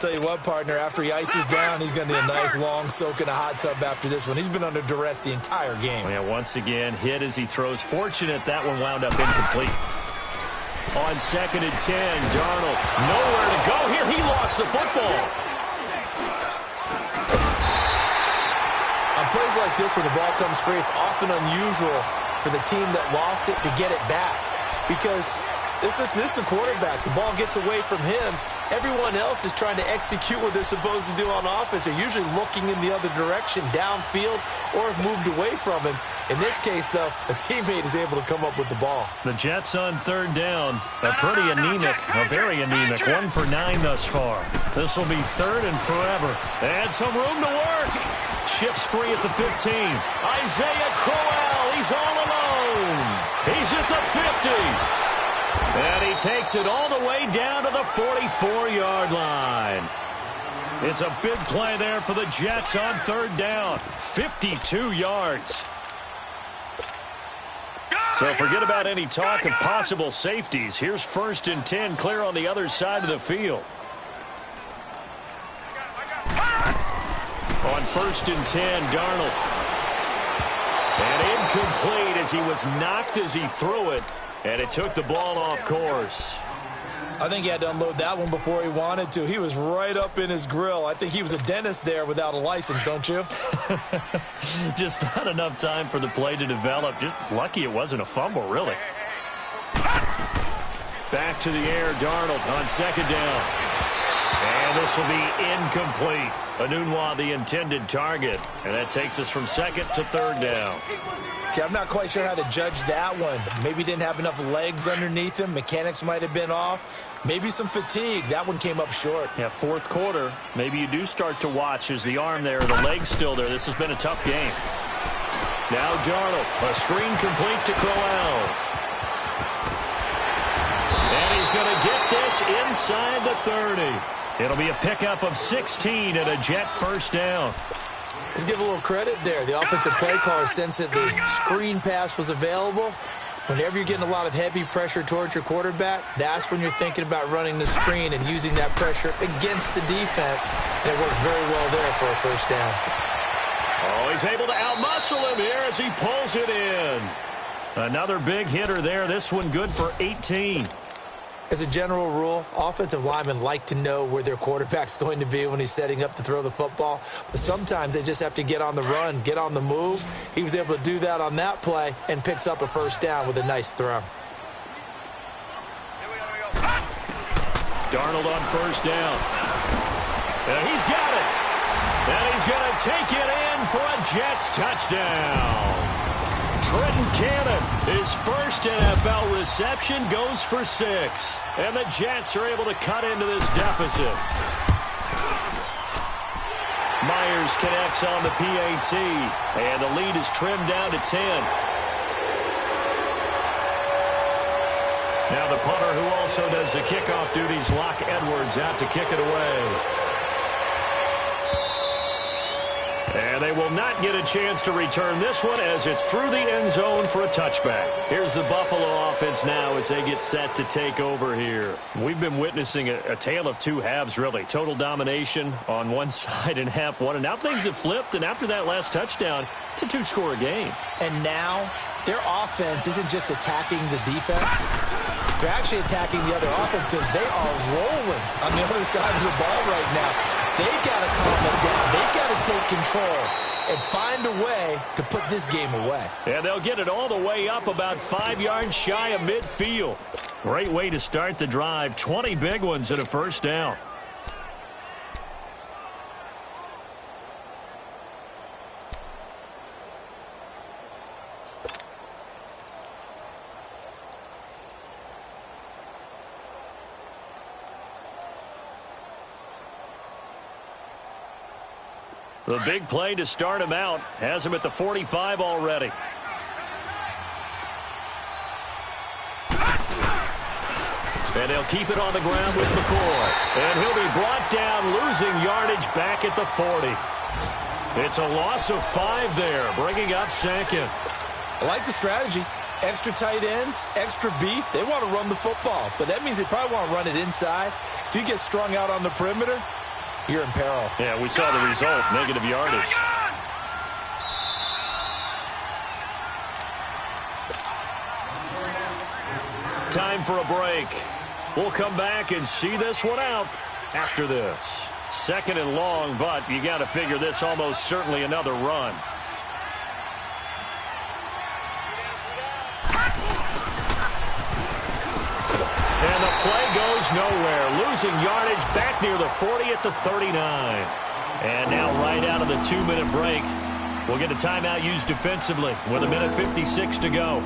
Tell you what, partner, after he ices down, he's going to need a nice long soak in a hot tub after this one. He's been under duress the entire game. Yeah, once again, hit as he throws. Fortunate that one wound up incomplete. On 2nd and 10, Darnold, nowhere to go here. He lost the football. On plays like this, where the ball comes free, it's often unusual for the team that lost it to get it back. Because this is the quarterback. The ball gets away from him, everyone else is trying to execute what they're supposed to do on offense. They're usually looking in the other direction, downfield, or have moved away from him. In this case, though, a teammate is able to come up with the ball. The Jets on third down. A pretty anemic, a very anemic, 1 for 9 thus far. This will be third and forever. And some room to work. Shifts free at the 15. Isaiah Crowell, he's all alone. He's at the 50. And he takes it all the way down to the 44-yard line. It's a big play there for the Jets on third down. 52 yards. So forget about any talk of possible safeties. Here's 1st and 10 clear on the other side of the field. On 1st and 10, Darnold. And incomplete as he was knocked as he threw it. And it took the ball off course. I think he had to unload that one before he wanted to. He was right up in his grill. I think he was a dentist there without a license, don't you? Just not enough time for the play to develop. Just lucky it wasn't a fumble, really. Back to the air, Darnold on 2nd down. And this will be incomplete. Anunwa, the intended target. And that takes us from 2nd to 3rd down. Okay, I'm not quite sure how to judge that one. Maybe didn't have enough legs underneath him. Mechanics might have been off. Maybe some fatigue. That one came up short. Yeah, 4th quarter. Maybe you do start to watch as the arm there, the leg's still there. This has been a tough game. Now Darnold, a screen complete to Crowell. And he's going to get this inside the 30. It'll be a pickup of 16 and a Jet 1st down. Let's give a little credit there. The offensive play caller sensed that the screen pass was available. Whenever you're getting a lot of heavy pressure towards your quarterback, that's when you're thinking about running the screen and using that pressure against the defense. And it worked very well there for a 1st down. Oh, he's able to outmuscle him here as he pulls it in. Another big hitter there. This one good for 18. As a general rule, offensive linemen like to know where their quarterback's going to be when he's setting up to throw the football. But sometimes they just have to get on the run, get on the move. He was able to do that on that play and picks up a 1st down with a nice throw. Darnold on 1st down. And he's got it. And he's going to take it in for a Jets touchdown. Trenton Cannon, his 1st NFL reception, goes for 6. And the Jets are able to cut into this deficit. Myers connects on the PAT. And the lead is trimmed down to 10. Now the punter who also does the kickoff duties, Locke Edwards, out to kick it away. And they will not get a chance to return this one as it's through the end zone for a touchback. Here's the Buffalo offense now as they get set to take over here. We've been witnessing a tale of 2 halves, really. Total domination on one side in half one. And now things have flipped, and after that last touchdown, it's a 2-score game. And now their offense isn't just attacking the defense. They're actually attacking the other offense because they are rolling on the other side of the ball right now. They've got to calm them down. They've got to take control and find a way to put this game away. And they'll get it all the way up about 5 yards shy of midfield. Great way to start the drive. 20 big ones and a 1st down. The big play to start him out has him at the 45 already. And he'll keep it on the ground with McCoy. And he'll be brought down, losing yardage back at the 40. It's a loss of 5 there, bringing up 2nd. I like the strategy. Extra tight ends, extra beef. They want to run the football, but that means they probably want to run it inside. If you get strung out on the perimeter, you're in peril. Yeah, we saw the result, negative yardage. Time for a break. We'll come back and see this one out after this. 2nd and long, but you got to figure this almost certainly another run. And the play goes goes nowhere, losing yardage back near the 40 at the 39. And now right out of the 2-minute break, we'll get a timeout used defensively with 1:56 to go.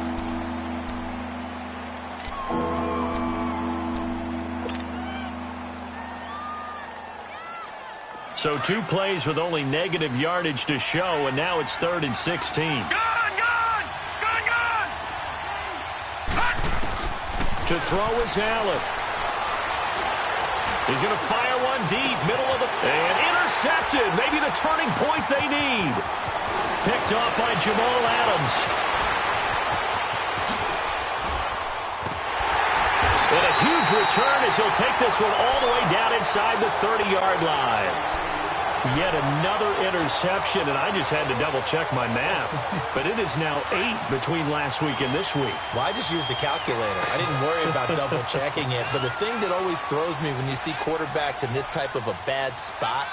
So 2 plays with only negative yardage to show, and now it's 3rd and 16. To throw is Allen. He's going to fire one deep, middle of the... And intercepted. Maybe the turning point they need. Picked off by Jamal Adams. And a huge return as he'll take this one all the way down inside the 30-yard line. Yet another interception, and I just had to double-check my math. But it is now 8 between last week and this week. Well, I just used a calculator. I didn't worry about double-checking it. But the thing that always throws me when you see quarterbacks in this type of a bad spot,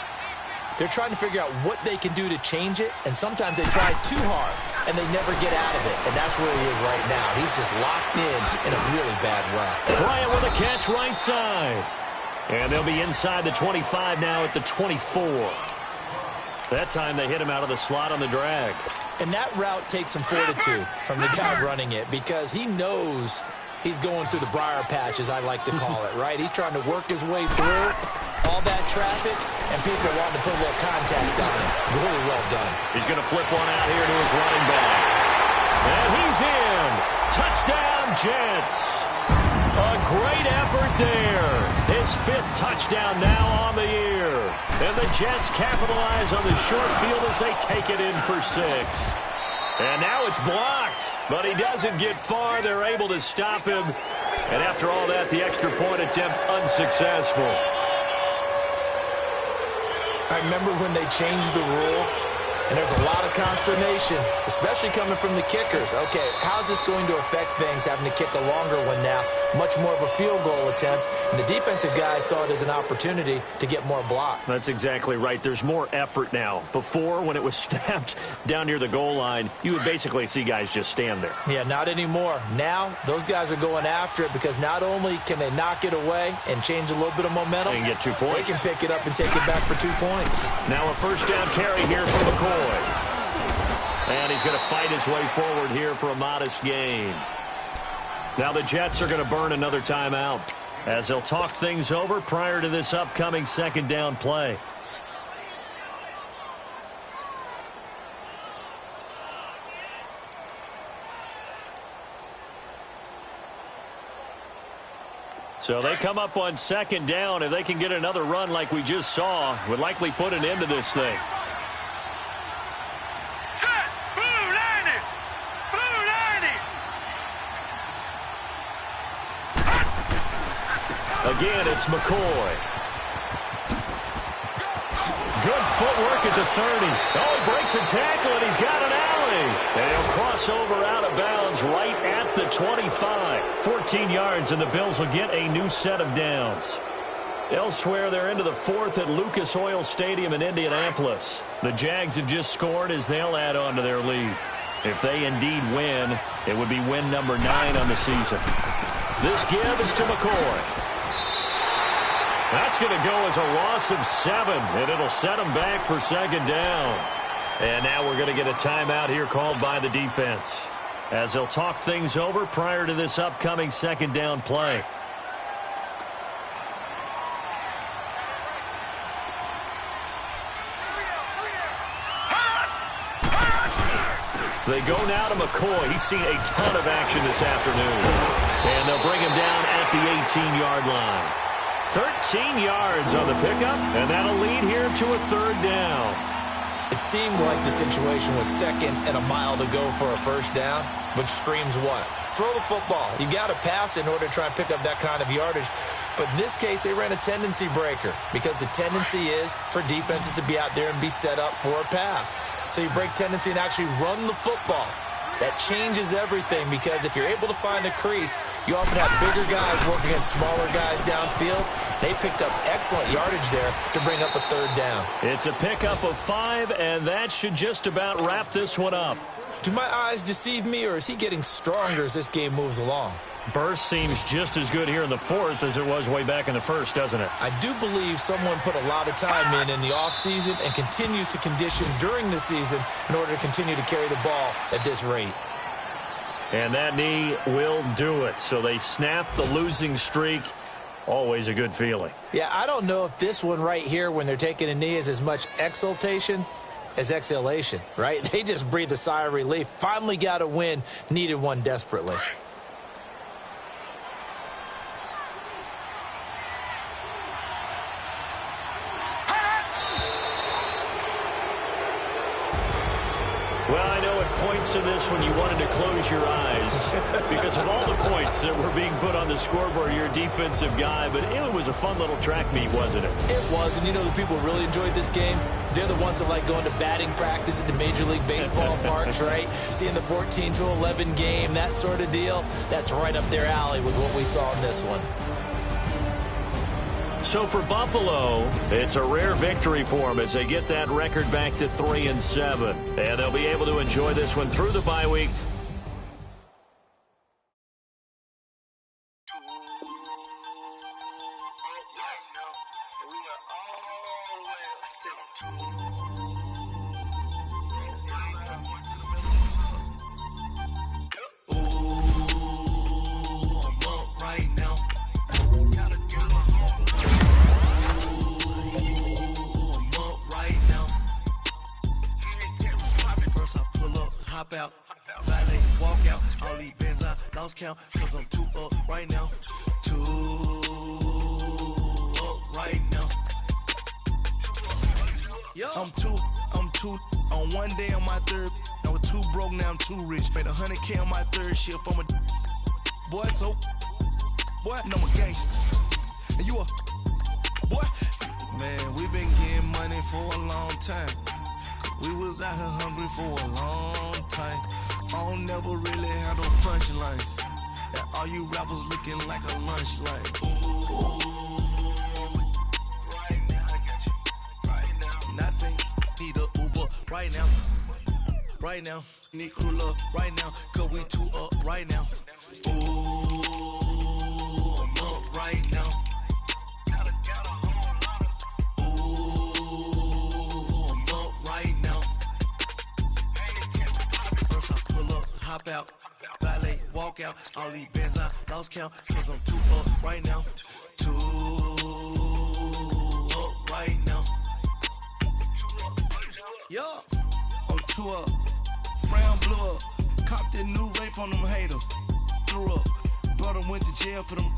they're trying to figure out what they can do to change it, and sometimes they try too hard, and they never get out of it. And that's where he is right now. He's just locked in a really bad way. Bryant with a catch right side. And they'll be inside the 25 now at the 24. That time they hit him out of the slot on the drag. And that route takes some fortitude from the guy running it, because he knows he's going through the briar patch, as I like to call it, right? He's trying to work his way through all that traffic, and people want to put a little contact on him. Really well done. He's going to flip one out here to his running back. And he's in. Touchdown, Jets. A great effort there. His 5th touchdown now on the year. And the Jets capitalize on the short field as they take it in for 6. And now it's blocked, but he doesn't get far. They're able to stop him. And after all that, the extra point attempt unsuccessful. I remember when they changed the rule, and there's a lot of consternation, especially coming from the kickers. Okay, how's this going to affect things, having to kick a longer one now? Much more of a field goal attempt. And the defensive guys saw it as an opportunity to get more block. That's exactly right. There's more effort now. Before, when it was snapped down near the goal line, you would basically see guys just stand there. Yeah, not anymore. Now, those guys are going after it, because not only can they knock it away and change a little bit of momentum, they can get 2 points. They can pick it up and take it back for 2 points. Now a first down carry here for McCoy. And he's going to fight his way forward here for a modest gain. Now the Jets are going to burn another timeout as they'll talk things over prior to this upcoming 2nd down play. So they come up on 2nd down. If they can get another run like we just saw, would likely put an end to this thing. Again, it's McCoy. Good footwork at the 30. Oh, he breaks a tackle, and he's got an alley. And he'll cross over out of bounds right at the 25. 14 yards, and the Bills will get a new set of downs. Elsewhere, they're into the 4th at Lucas Oil Stadium in Indianapolis. The Jags have just scored as they'll add on to their lead. If they indeed win, it would be win number 9 on the season. This give is to McCoy. That's going to go as a loss of 7, and it'll set them back for 2nd down. And now we're going to get a timeout here called by the defense as they'll talk things over prior to this upcoming 2nd down play. They go now to McCoy. He's seen a ton of action this afternoon. And they'll bring him down at the 18-yard line. 13 yards on the pickup, and that'll lead here to a 3rd down. It seemed like the situation was 2nd and a mile to go for a 1st down, which screams what? Throw the football. You got to pass in order to try and pick up that kind of yardage. But in this case, they ran a tendency breaker, because the tendency is for defenses to be out there and be set up for a pass. So you break tendency and actually run the football. That changes everything, because if you're able to find a crease, you often have bigger guys working against smaller guys downfield. They picked up excellent yardage there to bring up a 3rd down. It's a pickup of 5, and that should just about wrap this one up. Do my eyes deceive me, or is he getting stronger as this game moves along? burst seems just as good here in the fourth as it was way back in the first, doesn't it? I do believe someone put a lot of time in the offseason and continues to condition during the season in order to continue to carry the ball at this rate. And that knee will do it. So they snap the losing streak. Always a good feeling. Yeah, I don't know if this one right here when they're taking a knee is as much exultation as exhalation, right? They just breathe a sigh of relief. Finally got a win, needed one desperately. Well, I know at points in this when you wanted to close your eyes because of all the points that were being put on the scoreboard. You're a defensive guy, but it was a fun little track meet, wasn't it? It was, and you know the people really enjoyed this game? They're the ones that like going to batting practice at the Major League Baseball parks, right? Seeing the 14-11 game, that sort of deal. That's right up their alley with what we saw in this one. So for Buffalo, it's a rare victory for them as they get that record back to 3-7. And they'll be able to enjoy this one through the bye week. Out, valet, walk out, all these bands I lost count, cause I'm too up right now, too up right now. I'm too, on one day on my third, I was too broke, now I'm too rich, made 100K on my third shift, I'm a boy, so, boy, no, I'm a gangster, and you a, boy, man, we been getting money for a long time. We was out here hungry for a long time. I don't never really have no punchlines. And all you rappers looking like a lunch line. Ooh. Right now, I got you. Right now. Nothing. Need a Uber right now. Right now. Need crew love right now. Cause we too up right now. Ooh, I'm up right now. Hop out, valet, walk out, all these bands I lost count, cause I'm too up right now, too up right now. Yo, I'm too up, brown blew up, copped that new rape on them haters, threw up, brother went to jail for them,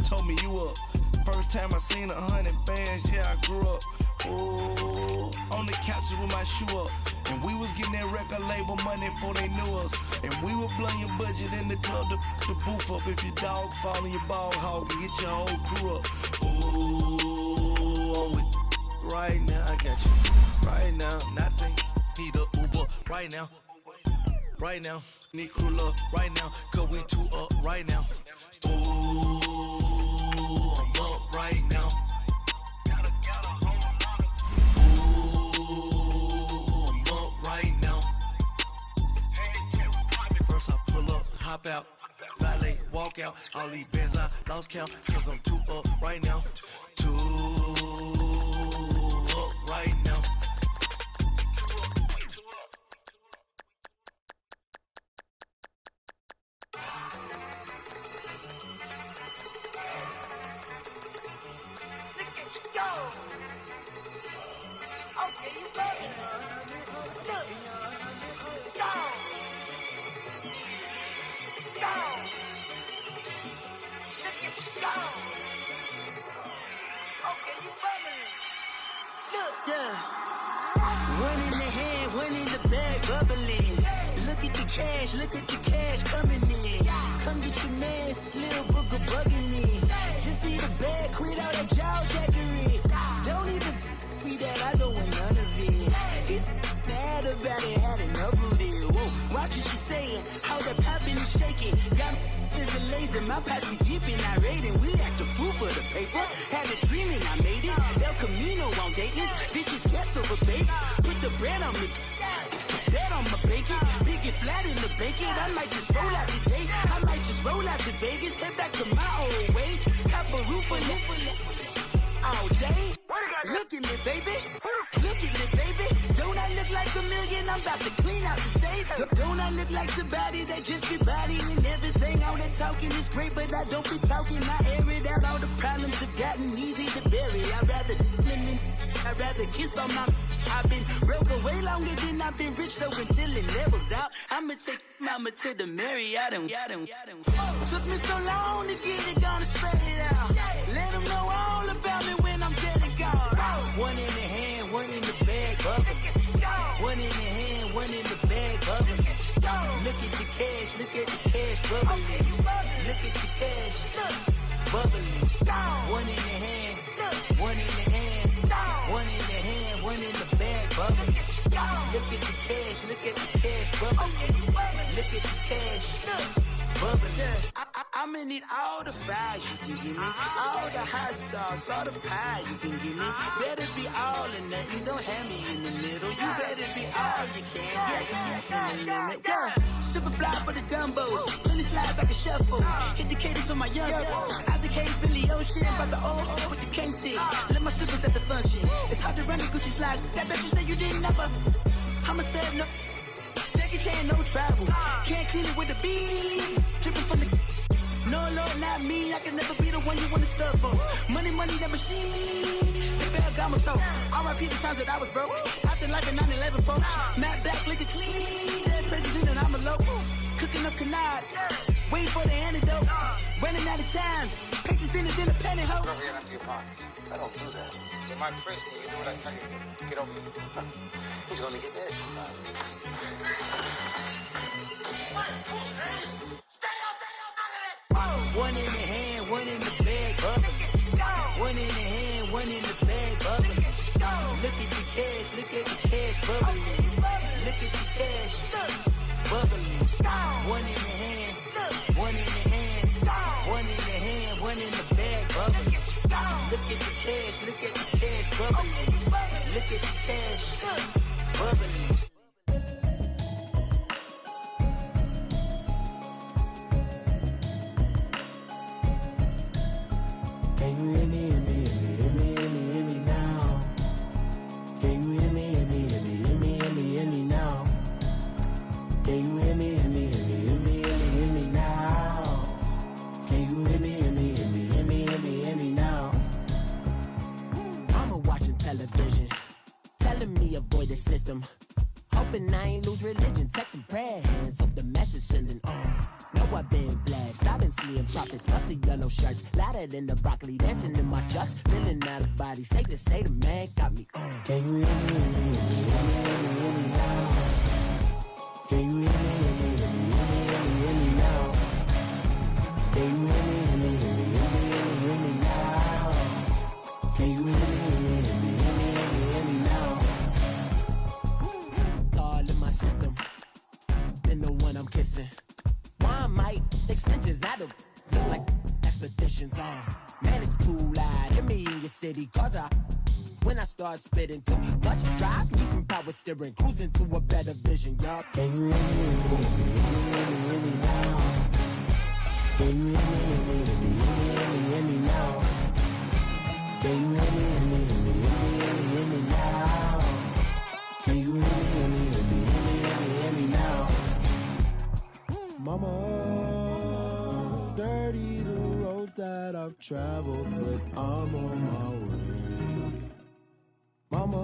told me you up, first time I seen 100 bands, yeah I grew up. Ooh, on the couches with my shoe up. And we was getting that record label money before they knew us. And we were blowing your budget in the club to the booth up. If your dog fall in your ball hog, and get your whole crew up. Ooh, I'm with right now, I got you. Right now, nothing. Need a Uber right now. Right now, need crew love right now. Cause we too up right now. Ooh, I'm up right now. Hop out, valet, walk out, all these bands I lost count, cause I'm too up right now, too up right now. Look at you go! Okay, you better. Look! Go! Go! Look at you go! Okay, you bubbling. Look, yeah. One in the hand, one in the bag, bubbling. Look at the cash coming in. Come get your man, Slim Booker bugging me. Just need a bag, quit out that jaw jackery. Don't even be that, I don't want none of it. He's bad about it, had enough of it. Whoa, watch what you saying, how the poppin' and shaking. Got is a laser, my posse deep and irate, and we act a fool for the paper. Had a dream and I made it. El Camino on Dayton's, bitches guess over bait. Put the bread on me, bet on my bacon. Big and flat in the bank it. I might just roll out today. I might just roll out to Vegas, head back to my old ways. Have a roof on all day. Look at me, baby. Look at me, baby. Don't I look like a million? I'm about to clean out the safe. Don't I look like somebody that just be bodying everything? All that talking is great, but I don't be talking. I air it out. All the problems have gotten easy to bury. I'd rather kiss on my. I've been broke way longer than I've been rich, so until it levels out, I'ma take mama to the Marriott and took me so long to get it, gonna spread it out. Let them know all about me when I'm dead and gone. One in the hand, one in the bag, bubbling. One in the hand, one in the bag, bubbling. Look at the cash, look at the cash, bubbling. Look at the cash, bubbling. One in the hand, one in the hand, one in the hand, one in the bag, bubbling. Look at the cash, look at the cash, bubbling. Look at the cash, bubbling. I'ma need all the fries you can give me, all the hot sauce, all the pie you can give me. Better be all or nothing, don't have me in the middle. You better be all you can, yeah. Super fly for the Dumbos, plenty slides like a shuffle. Hit the cadence on my young Isaac Hayes, Billy Ocean, about the old with the cane stick. Let my slippers at the function. It's hard to run the Gucci slides. That bet you say you didn't never. I'ma step no. Jackie Chan, no travel. Can't clean it with the beat. Dripping from the. No, Lord, not me. I can never be the one you wanna stuff for. Money, that machine. The Ferragamo store. R.I.P. the times that I was broke. After like a 9/11 folks. Matt back, liquor clean. Dead president and I'm a local. Cooking up canard. Waiting for the antidote. Running out of time. Patience thinner than a penny hoe. Don't get empty your pockets. I don't do that. In my prison, you do what I tell you. Get over it. He's gonna get nasty. One in the hand, one in the bag, bubbling. One in the hand, one in the bag, bubbling. Look at the cash, look at the cash, bubbling. Look at the cash, bubbling. One in the hand, one in the hand, one in the hand, one in the bag, bubbling. Look at the cash, look at the cash, bubbling. Look at the cash, bubbling. Can you hear me, hear me, hear me, hear me, hear me, hear me now? Can you hear me, hear me, hear me, hear me, hear me, hear me now? Can you hear me, hear me, hear me, hear me, hear me, hear me now? Can you hear me, hear me, hear me, hear me, hear me, hear me now? Mama watching television, telling me avoid the system. Hoping I ain't lose religion, texting prayer hands, hope the message sending on. Know I've been blessed, I've been seeing prophets, mostly yellow shirts, louder than the broccoli, dancing in my chucks, feeling out of body, say the man got me on. Can you hear me, hear me, hear me, hear me, hear me now? Can you hear me, hear me, hear me, hear me, hear me, hear me now? Can you hear me, hear me, hear me, hear me, hear me, hear me now? Can you hear me, hear me, hear me, hear me, hear me, hear me now? All in my system, then the one I'm kissing. Why might extensions out of look like expeditions on? Man, it's too loud. Hear me in your city, cause when I start spitting too much drive, need some power steering, cruising to a better vision, y'all. Can you hear me, hear me, hear me, hear me now? Can you hear me, hear me, hear me, hear me now? Can you hear me, hear me, hear me, hear me, hear me now? Can you hear me, hear me, hear me, hear me now? Mama, dirty the roads that I've traveled, but I'm on my way. Mama,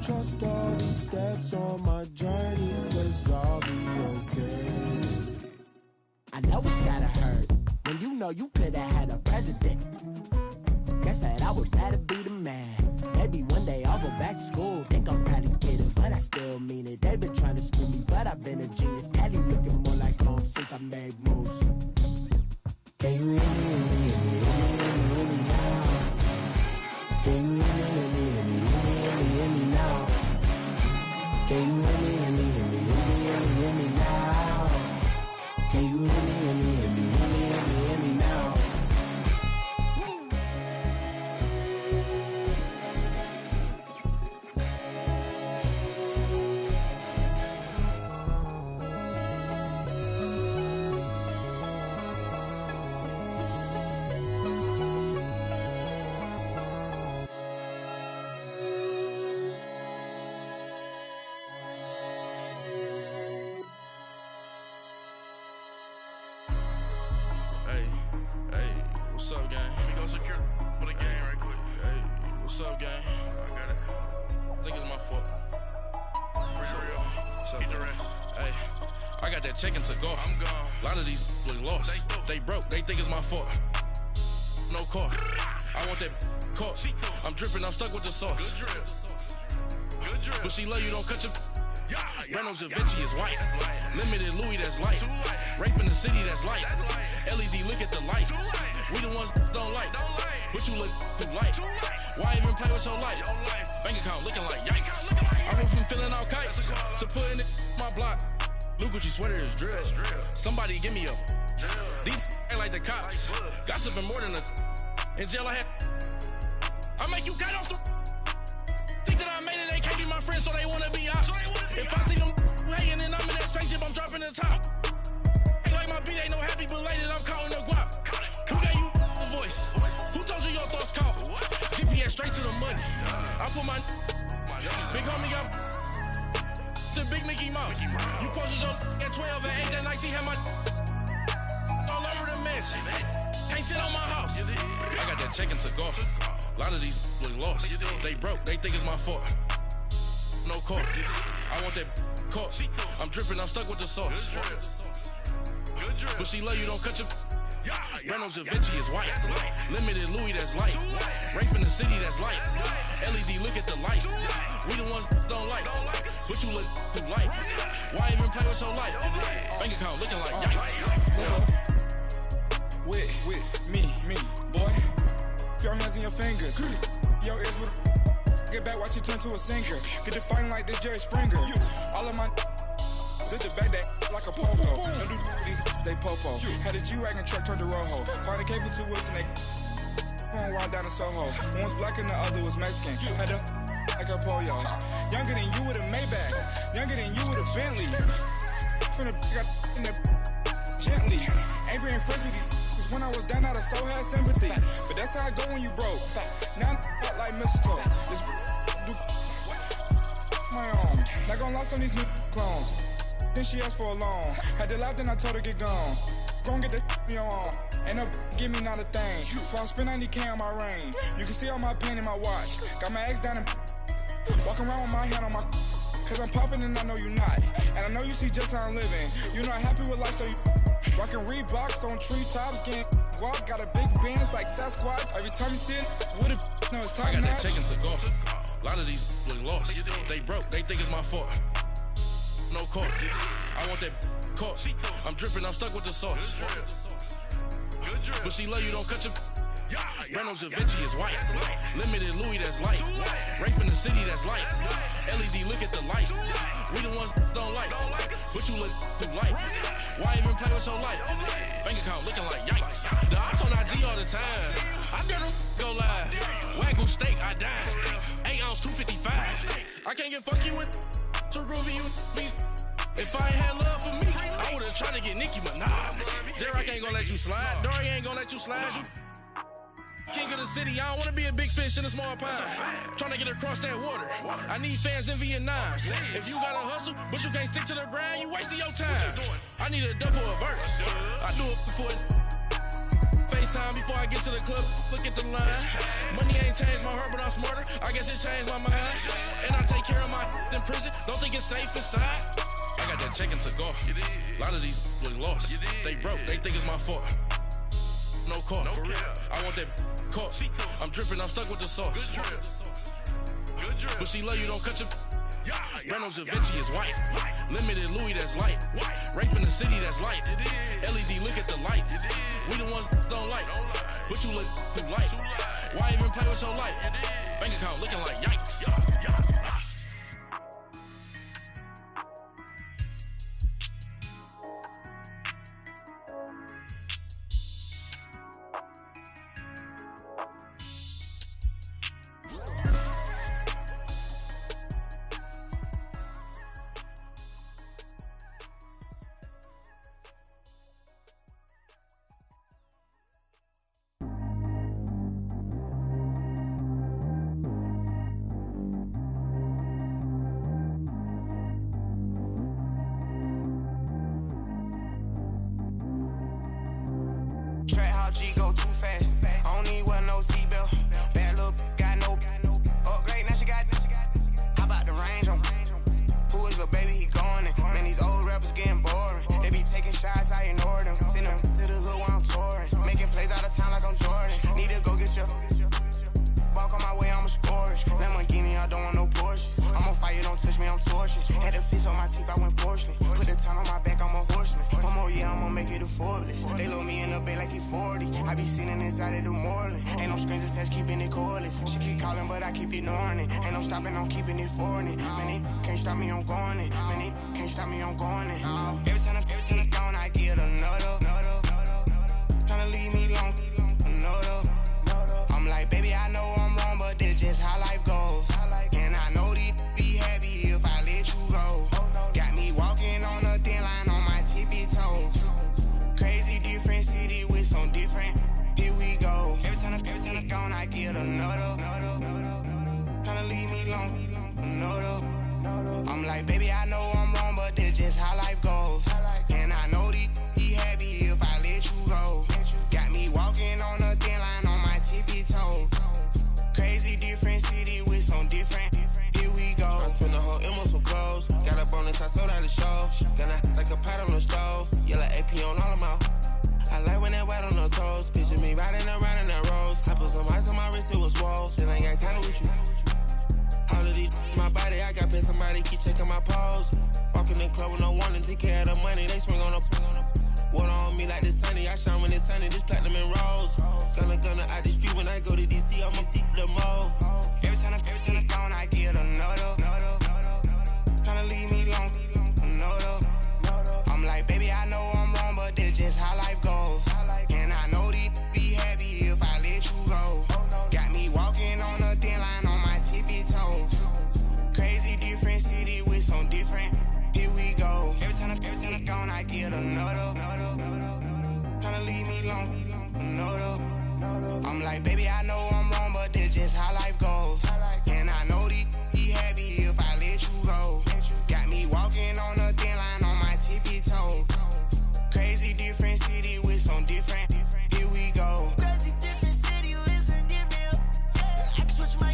trust all the steps on my journey, 'cause I'll be okay. I know it's gotta hurt when you know you could've had a president. Guess that I would rather be the man. Maybe one day I'll go back to school. Think I'm proud to get it, but I still mean it. They've been trying to school me, but I've been a genius. Cali looking more like home since I made moves. Can you hear me, hear me, hear me, hear me, hear me now? Can you hear me, hear me, hear me, hear me, hear me now? Can you hear me, hear me, hear me, hear me, hear me now? Can you hear me, hear me, hear me, hear me, hear me now? What's up, gang? I got it. I think it's my fault. Free the real. What's up, the rest. Hey, I got that chicken to go. I'm gone. A lot of these look lost. They broke. They think it's my fault. No car. I want that caught. I'm dripping. I'm stuck with the sauce. Good drip. Good drip. But she love you. Don't cut your. Reynolds Da Vinci is white. Limited Louis, that's light. Rape in the city, that's light. LED, look at the light. We the ones don't like. But you look too light. Why even play with your life? Bank account looking like yikes. I went from filling out kites to putting it in my block. Blue Gucci sweater is drill. Somebody give me a. These ain't like the cops. Gossiping more than a. In jail I had. I make you cut off the. Think that I made it, they can't be my friends, so they wanna be ops. If I see them hating and I'm in that spaceship, I'm dropping the top. Ain't like my beat, ain't no happy belated, I'm counting the guap. Who gave you a voice? Who told you your thoughts count? GPS straight to the money. I put my big homie got the big Mickey Mouse. You posted your at 12 and 8 that night, she had my all over the mansion. Can't sit on my house. I got that chicken to go. A lot of these look lost. They broke, they think it's my fault. No car. I want that caught. I'm dripping, I'm stuck with the sauce. But she love you, don't cut your. Reynolds Da Vinci is white. Limited Louis, that's light. Rape in the city, that's light. LED, look at the light. We the ones don't like. But you look too light. Why even play with your life? Bank account looking like yikes. With me, boy. Your hands in your fingers. Your ears with. Get back, watch you turn to a singer. Get to fighting like this Jerry Springer. All of my zip the back that like a popo. Don't do these, they popo. Had a G-Wagon truck turned to Rojo. Find a cable 2 wheels and they going wild down in Soho. One was black and the other was Mexican. Had a like a pollo. Younger than you with a Maybach. Younger than you with a Bentley. From the got in the gently. Ain't being friends with these. When I was down, I so had sympathy. But that's how I go when you broke. Now I'm like mistletoe. This do my own. Not gonna lost on these new clones. Then she asked for a loan. Had to laugh, then I told her get gone. Gon' get that me on. Ain't no give me not a thing. So I spend 90K on my range. You can see all my pen in my watch. Got my ex down and walking around with my hand on my. Cause I'm popping and I know you not. And I know you see just how I'm living. You're not happy with life, so you. Rockin' Reeboks on treetops, getting walk, got a big bands like Sasquatch. Every time you see it, with a no, it's time. I got that chicken to go. A lot of these look lost. They broke, they think it's my fault. No car. I want that caught. I'm dripping, I'm stuck with the sauce. But she love you, don't cut your. Reynolds Da Vinci is white. Limited Louis, that's light. Rape in the city, that's light. LED, look at the light. We the ones don't like. But you look too light. Why even play with your life? Bank account looking like yikes. The ops on IG all the time. I dare them go live. Wagyu steak, I dine. 8 ounce, 255. I can't get funky with to groovy you. If I ain't had love for me, I would've tried to get Nicki Minaj. J-Rock ain't gonna let you slide. Dory ain't gonna let you slide. You king of the city, I don't wanna be a big fish in a small pond. Trying to get across that water. I need fans in Vietnam. If you gotta hustle, but you can't stick to the grind, you wasting your time. I need a double a verse. I do it before FaceTime before I get to the club. Look at the line. Money ain't changed my heart, but I'm smarter. I guess it changed my mind. And I take care of my in prison. Don't think it's safe inside. I got that chicken to go. A lot of these look lost. They broke, they think it's my fault. No car. I want that caught. I'm dripping, I'm stuck with the sauce. But she love you, don't cut your. Reynolds Da Vinci is white. Limited Louis, that's light. Rape in the city, that's light. LED, look at the light. We the ones don't like. But you look too light. Why even play with your life? Bank account looking like yikes. Trap how G go too fast. I don't need wear no seatbelt. Bad little got no Had the fish on my teeth, I went porcelain. Put the time on my back, I'm a horseman. One more year, I'ma make it a Forbes. They load me in the bay like he 40. I be sitting inside of the Moreland. Ain't no strings attached, keeping it cordless. She keep calling, but I keep ignoring it. Ain't no stopping, I'm keeping it foreign it. Man, they can't stop me, I'm going it. Man, they can't stop me, I'm going it. Every time I'm gone, I get another. Tryna leave me long, another. I'm like, baby, I know I'm wrong, but this just how life goes. And I know these be happy if I let you go. Got me walking on a thin line on my tippy toes. Crazy different city with some different. Here we go. Every time I'm gone, I get another. Tryna leave me long, another. I'm like, baby, I know I'm wrong, but this just how life goes. And I know these be happy if I let you go. Got me walking on a thin line on my tippy toes. Crazy different city with some different. Here we go. I spent the whole M on some clothes. Got a bonus, I sold out the show. Got like a pot on the stove. Yellow AP on all of my. I like when that white on the toes. Picture me riding around in that rose. I put some ice on my wrist, it was swole. Still ain't got time with you. All of these my body, I got paid somebody keep checking my pose. Walking in the club with no warning, take care of the money. They swing on the water on me like the sunny. I shine when it's sunny, this platinum and rose. Gonna out the street when I go to DC, I'ma see the mo. Every time I'm gone, I get another. Tryna leave me long, another. I'm like, baby, I know I'm wrong, but this just how life goes. And I know these be happy if I let you go. Got me walking on a thin line on my tippy toes. Crazy different city with some different. Here we go. Every time I'm gone, I get another. Tryna leave me long, another. I'm like, baby, I know I'm wrong, but this just how life goes. And I know these be happy if I let you go. Got me walking on a thin line on my tippy toes. Crazy different city with some different. Here we go. Crazy different city with some different. I can switch my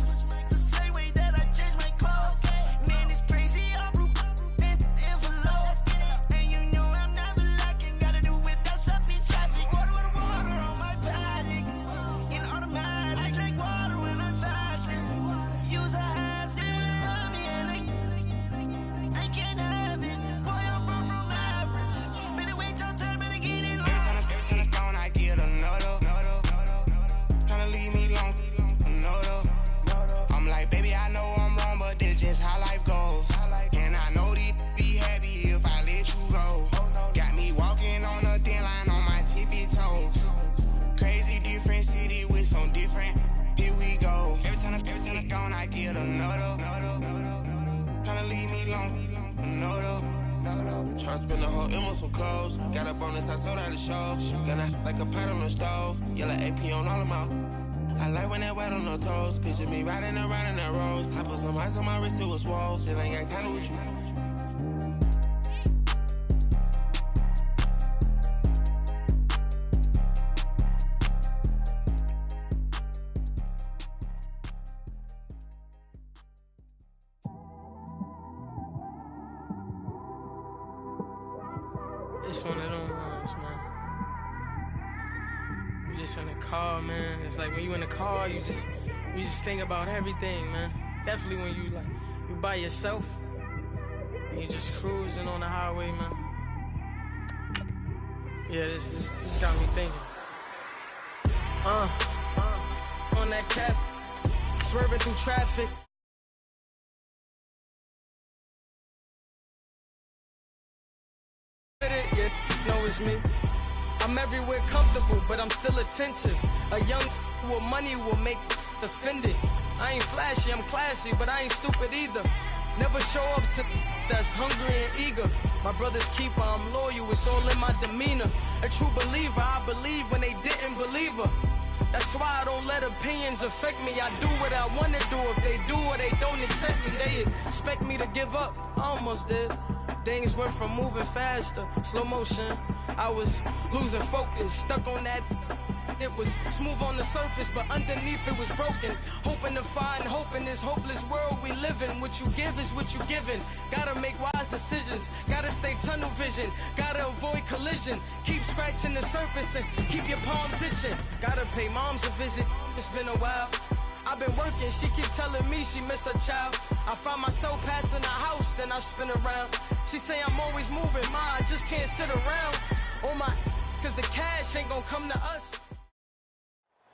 the same way that I change my clothes. Man, it's crazy. I'm envelope. And you know I'm never lacking. Gotta do it, that's up in traffic. Water on my paddock. In automatic. I drink water when I'm fasting. Use a ass, love me, and I can't have it. Boy, I'm far from average. Better wait your turn, better get in line. Every time I'm gone, I get another. Tryna leave me long, another. I'm like, baby, I know I'm wrong, but this just how life goes. And I know these be happy if I let you go. Got me walking on a thin line on my tippy toes. Crazy different city with some different. Here we go. Every time I'm gone, I get another. Tryna leave me long, another. Tryna spend the whole M on some clothes. Got a bonus, I sold out the show. Got like a pot on the stove. Yellow AP on all of my. I like when that white on the toes. Picture me riding around in that rose. I put some ice on my wrist, it was swole. Still ain't got time with you. It's one of them ones, man. You just in the car, man. It's like when you in the car, you just think about everything, man. Definitely when you by yourself and you just cruising on the highway, man. Yeah, this got me thinking. On that cap, swerving through traffic. Yeah, know it's me. I'm everywhere comfortable, but I'm still attentive. A young with money will make offended. I ain't flashy, I'm classy, but I ain't stupid either. Never show up to that's hungry and eager. My brother's keeper, I'm loyal, it's all in my demeanor. A true believer, I believe when they didn't believe her. That's why I don't let opinions affect me. I do what I want to do. If they do or they don't accept me, they expect me to give up. I almost did. Things went from moving faster, slow motion. I was losing focus, stuck on that. It was smooth on the surface, but underneath it was broken. Hoping to find hope in this hopeless world we live in. What you give is what you given. Gotta make wise decisions. Gotta stay tunnel vision. Gotta avoid collision. Keep scratching the surface and keep your palms itching. Gotta pay moms a visit. It's been a while. I've been working, she keep telling me she miss her child. I find myself passing the house, then I spin around. She say I'm always moving, ma, I just can't sit around. Oh my, cause the cash ain't gonna come to us.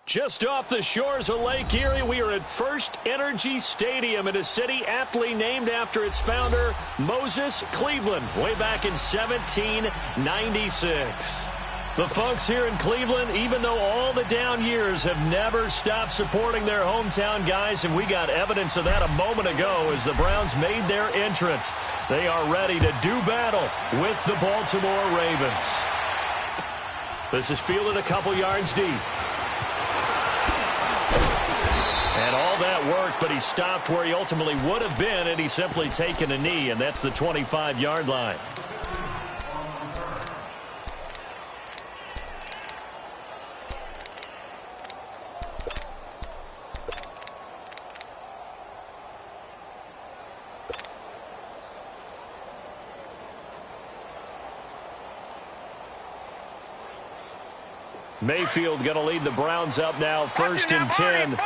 Just off the shores of Lake Erie, we are at First Energy Stadium in a city aptly named after its founder, Moses Cleveland, way back in 1796. The folks here in Cleveland, even though all the down years, have never stopped supporting their hometown guys, and we got evidence of that a moment ago as the Browns made their entrance. They are ready to do battle with the Baltimore Ravens. This is fielded a couple yards deep. And all that worked, but he stopped where he ultimately would have been, and he's simply taken a knee, and that's the 25-yard line. Mayfield going to lead the Browns up now, 1st and 10.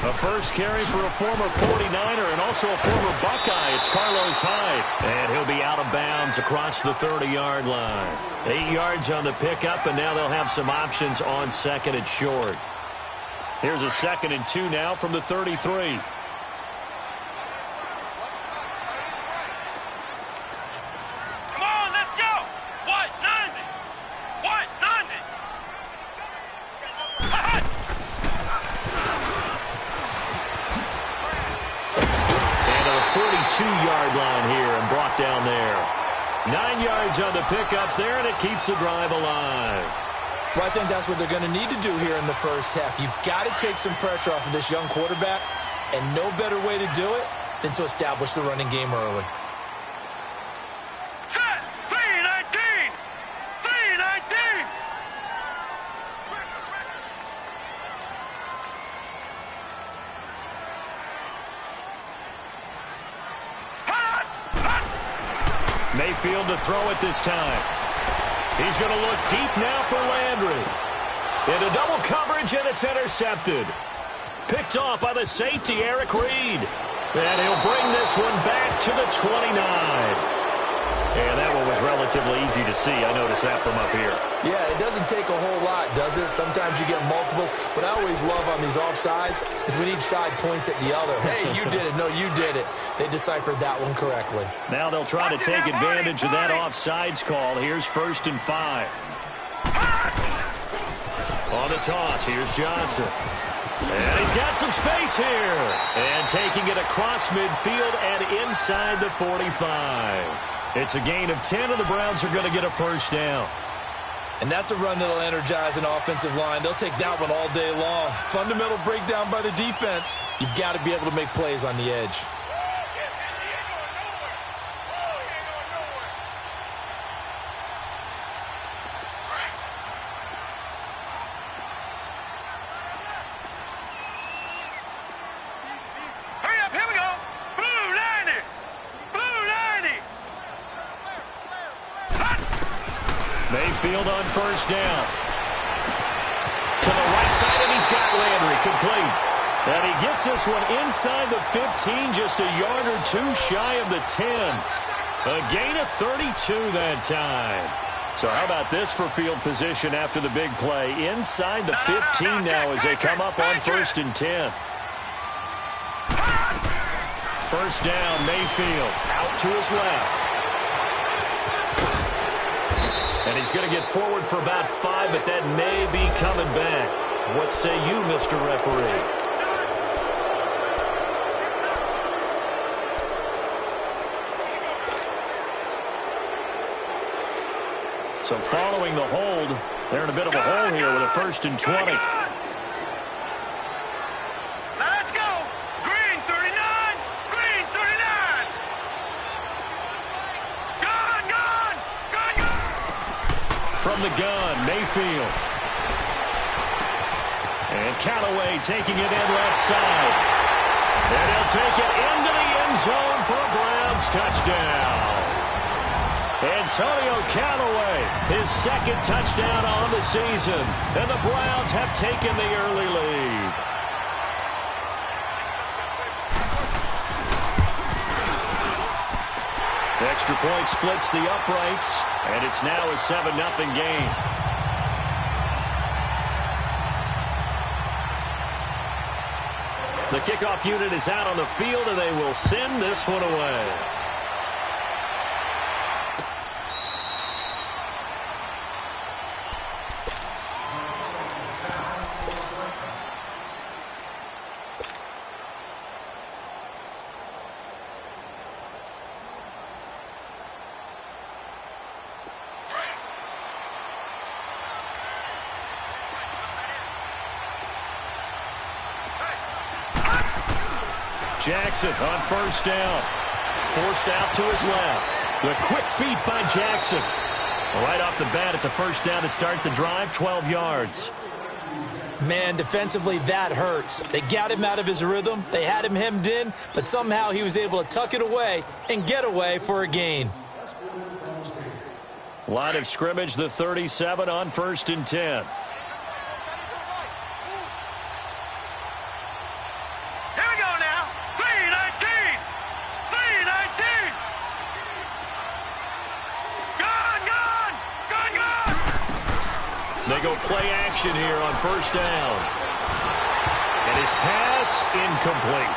A first carry for a former 49er and also a former Buckeye. It's Carlos Hyde. And he'll be out of bounds across the 30-yard line. 8 yards on the pickup, and now they'll have some options on second and short. Here's a 2nd and 2 now from the 33. Line here and brought down there. 9 yards on the pickup there, and it keeps the drive alive. Well, I think that's what they're going to need to do here in the first half. You've got to take some pressure off of this young quarterback, and no better way to do it than to establish the running game early. Set! 3-19! 3-19! Mayfield to throw it this time. He's going to look deep now for Landry. Into double coverage, and it's intercepted. Picked off by the safety, Eric Reed. And he'll bring this one back to the 29. And that one was relatively easy to see. I noticed that from up here. Yeah, it doesn't take a whole lot, does it? Sometimes you get multiples. What I always love on these offsides is when each side points at the other. Hey, you did it. No, you did it. They deciphered that one correctly. Now they'll try to take advantage of that offsides call. Here's 1st and 5. On the toss, here's Johnson. And he's got some space here. And taking it across midfield and inside the 45. It's a gain of 10, and the Browns are going to get a first down. And that's a run that'll energize an offensive line. They'll take that one all day long. Fundamental breakdown by the defense. You've got to be able to make plays on the edge. Mayfield on 1st down. To the right side, and he's got Landry complete. And he gets this one inside the 15, just a yard or two shy of the 10. A gain of 32 that time. So how about this for field position after the big play? Inside the 15 now as they come up on 1st and 10. 1st down, Mayfield out to his left. And he's going to get forward for about 5, but that may be coming back. What say you, Mr. Referee? So following the hold, they're in a bit of a hole here with a 1st and 20. Let's go! Green 39! Green 39! Gone! Gone! Gone! Gone! From the gun, Mayfield. And Callaway taking it in left side. And he'll take it into the end zone for a Browns touchdown. Antonio Callaway, his second touchdown on the season. And the Browns have taken the early lead. Extra point splits the uprights, and it's now a 7-0 game. The kickoff unit is out on the field, and they will send this one away. Jackson on first down. Forced out to his left. The quick feet by Jackson. Right off the bat, it's a first down to start the drive, 12 yards. Man, defensively, that hurts. They got him out of his rhythm. They had him hemmed in, but somehow he was able to tuck it away and get away for a gain. Line of scrimmage, the 37 on 1st and 10. They go play action here on first down. And his pass incomplete.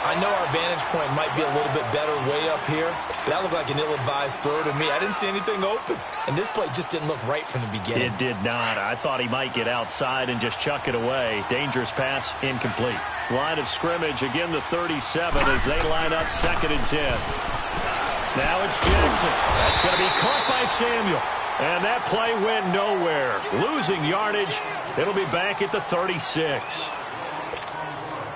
I know our vantage point might be a little bit better way up here, but that looked like an ill-advised throw to me. I didn't see anything open, and this play just didn't look right from the beginning. It did not. I thought he might get outside and just chuck it away. Dangerous pass, incomplete. Line of scrimmage, again the 37 as they line up 2nd and 10. Now it's Jackson. That's going to be caught by Samuel. And that play went nowhere. Losing yardage. It'll be back at the 36.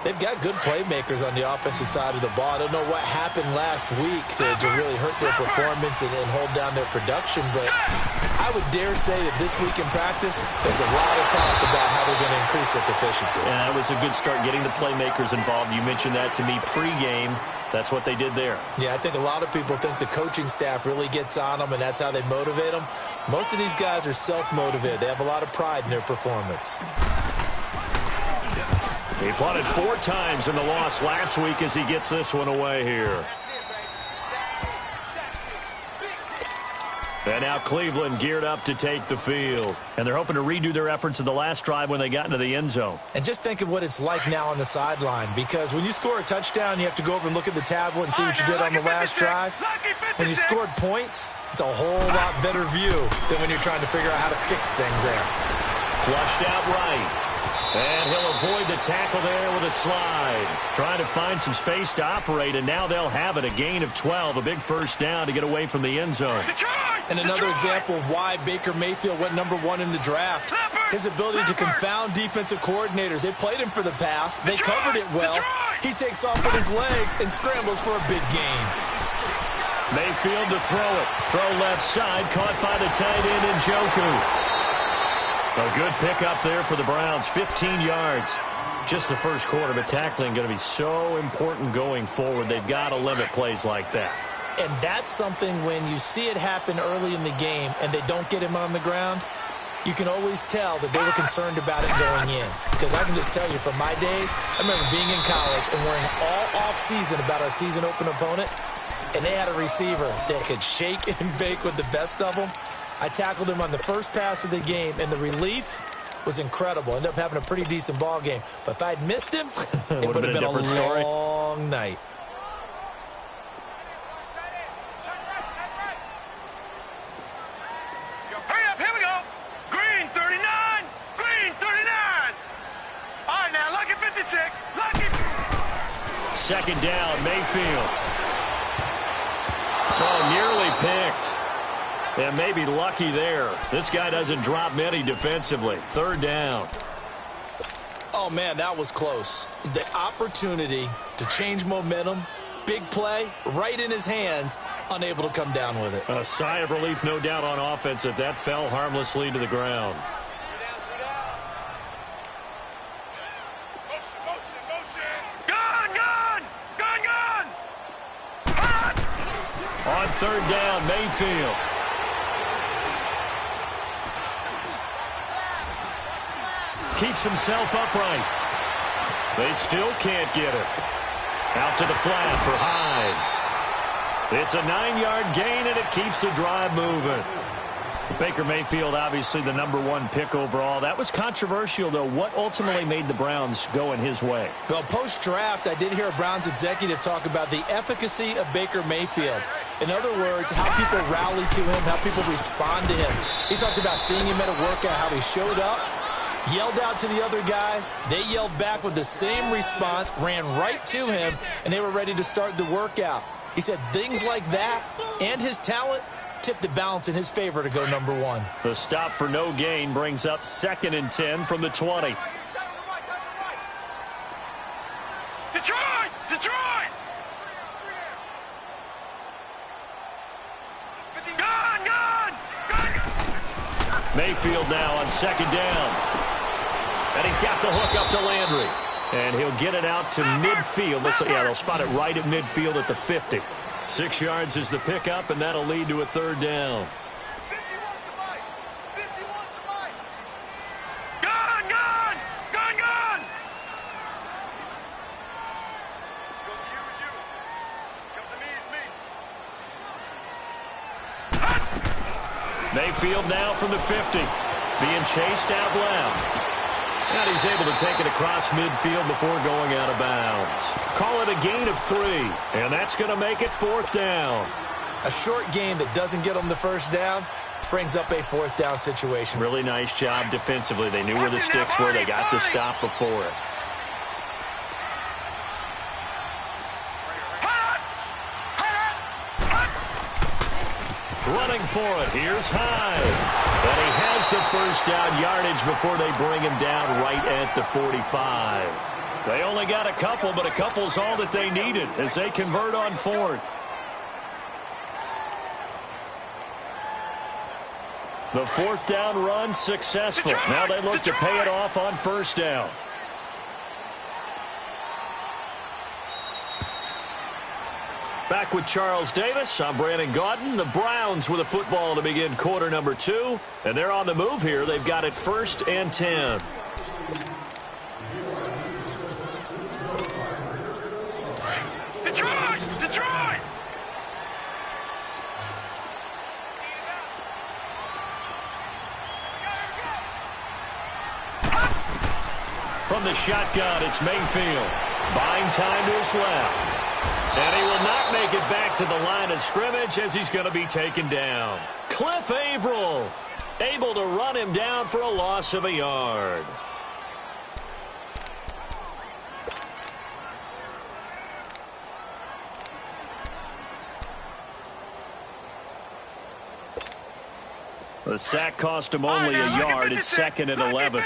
They've got good playmakers on the offensive side of the ball. I don't know what happened last week to really hurt their performance and hold down their production, but I would dare say that this week in practice, there's a lot of talk about how they're going to increase their proficiency. Yeah, that was a good start getting the playmakers involved. You mentioned that to me pregame. That's what they did there. Yeah, I think a lot of people think the coaching staff really gets on them, and that's how they motivate them. Most of these guys are self-motivated. They have a lot of pride in their performance. He punted 4 times in the loss last week as he gets this one away here. And now Cleveland geared up to take the field. And they're hoping to redo their efforts in the last drive when they got into the end zone. And just think of what it's like now on the sideline, because when you score a touchdown, you have to go over and look at the tablet and see what you did on the last drive. When you scored points, it's a whole lot better view than when you're trying to figure out how to fix things there. Flushed out right. And he'll avoid the tackle there with a slide. Trying to find some space to operate, and now they'll have it. A gain of 12, a big first down to get away from the end zone. And another example of why Baker Mayfield went #1 in the draft. His ability to confound defensive coordinators. They played him for the pass. They covered it well. He takes off with his legs and scrambles for a big gain. Mayfield to throw it. Throw left side, caught by the tight end Njoku. A good pickup there for the Browns, 15 yards. Just the first quarter, but tackling going to be so important going forward. They've got to limit plays like that. And that's something when you see it happen early in the game and they don't get him on the ground, you can always tell that they were concerned about it going in. Because I can just tell you from my days, I remember being in college and worrying all off-season about our season open opponent, and they had a receiver that could shake and bake with the best of them. I tackled him on the first pass of the game, and the relief was incredible. Ended up having a pretty decent ball game. But if I'd missed him, it would have been a long night. Hurry up, here we go. Green 39, green 39. All right, now, lucky 56, lucky. Second down, Mayfield. Oh, nearly picked. And maybe lucky there. This guy doesn't drop many defensively. Third down. Oh, man, that was close. The opportunity to change momentum, big play, right in his hands, unable to come down with it. A sigh of relief, no doubt, on offense that that fell harmlessly to the ground. On third down, Mayfield. Keeps himself upright. They still can't get it. Out to the flat for Hyde. It's a 9-yard gain, and it keeps the drive moving. Baker Mayfield, obviously the #1 pick overall. That was controversial, though. What ultimately made the Browns go in his way? Well, post-draft, I did hear a Browns executive talk about the efficacy of Baker Mayfield. In other words, how people rally to him, how people respond to him. He talked about seeing him at a workout, how he showed up, yelled out to the other guys. They yelled back with the same response, ran right to him, and they were ready to start the workout. He said things like that and his talent tipped the balance in his favor to go #1. The stop for no gain brings up 2nd and 10 from the 20. Detroit! Detroit! Gun! Gun! Gun! Mayfield now on 2nd down. And he's got the hook up to Landry. And he'll get it out to midfield. Looks like, yeah, they'll spot it right at midfield at the 50. 6 yards is the pickup, and that'll lead to a 3rd down. Gun! Gun! Gun! Gun! Mayfield now from the 50. Being chased out left. And he's able to take it across midfield before going out of bounds. Call it a gain of 3. And that's going to make it 4th down. A short gain that doesn't get them the 1st down brings up a 4th down situation. Really nice job defensively. They knew where the sticks were. They got the stop before it. Running for it. Here's Hyde. And he has the 1st down yardage before they bring him down right at the 45. They only got a couple, but a couple's all that they needed as they convert on 4th. The 4th down run successful. Now they look to pay it off on 1st down. Back with Charles Davis. I'm Brandon Gaudin. The Browns with a football to begin quarter #2. And they're on the move here. They've got it 1st and 10. Detroit! Detroit! From the shotgun, it's Mayfield. Buying time to his left. And he will not make it back to the line of scrimmage as he's going to be taken down. Cliff Averill able to run him down for a loss of a yard. The sack cost him only a yard. It's 2nd and 11.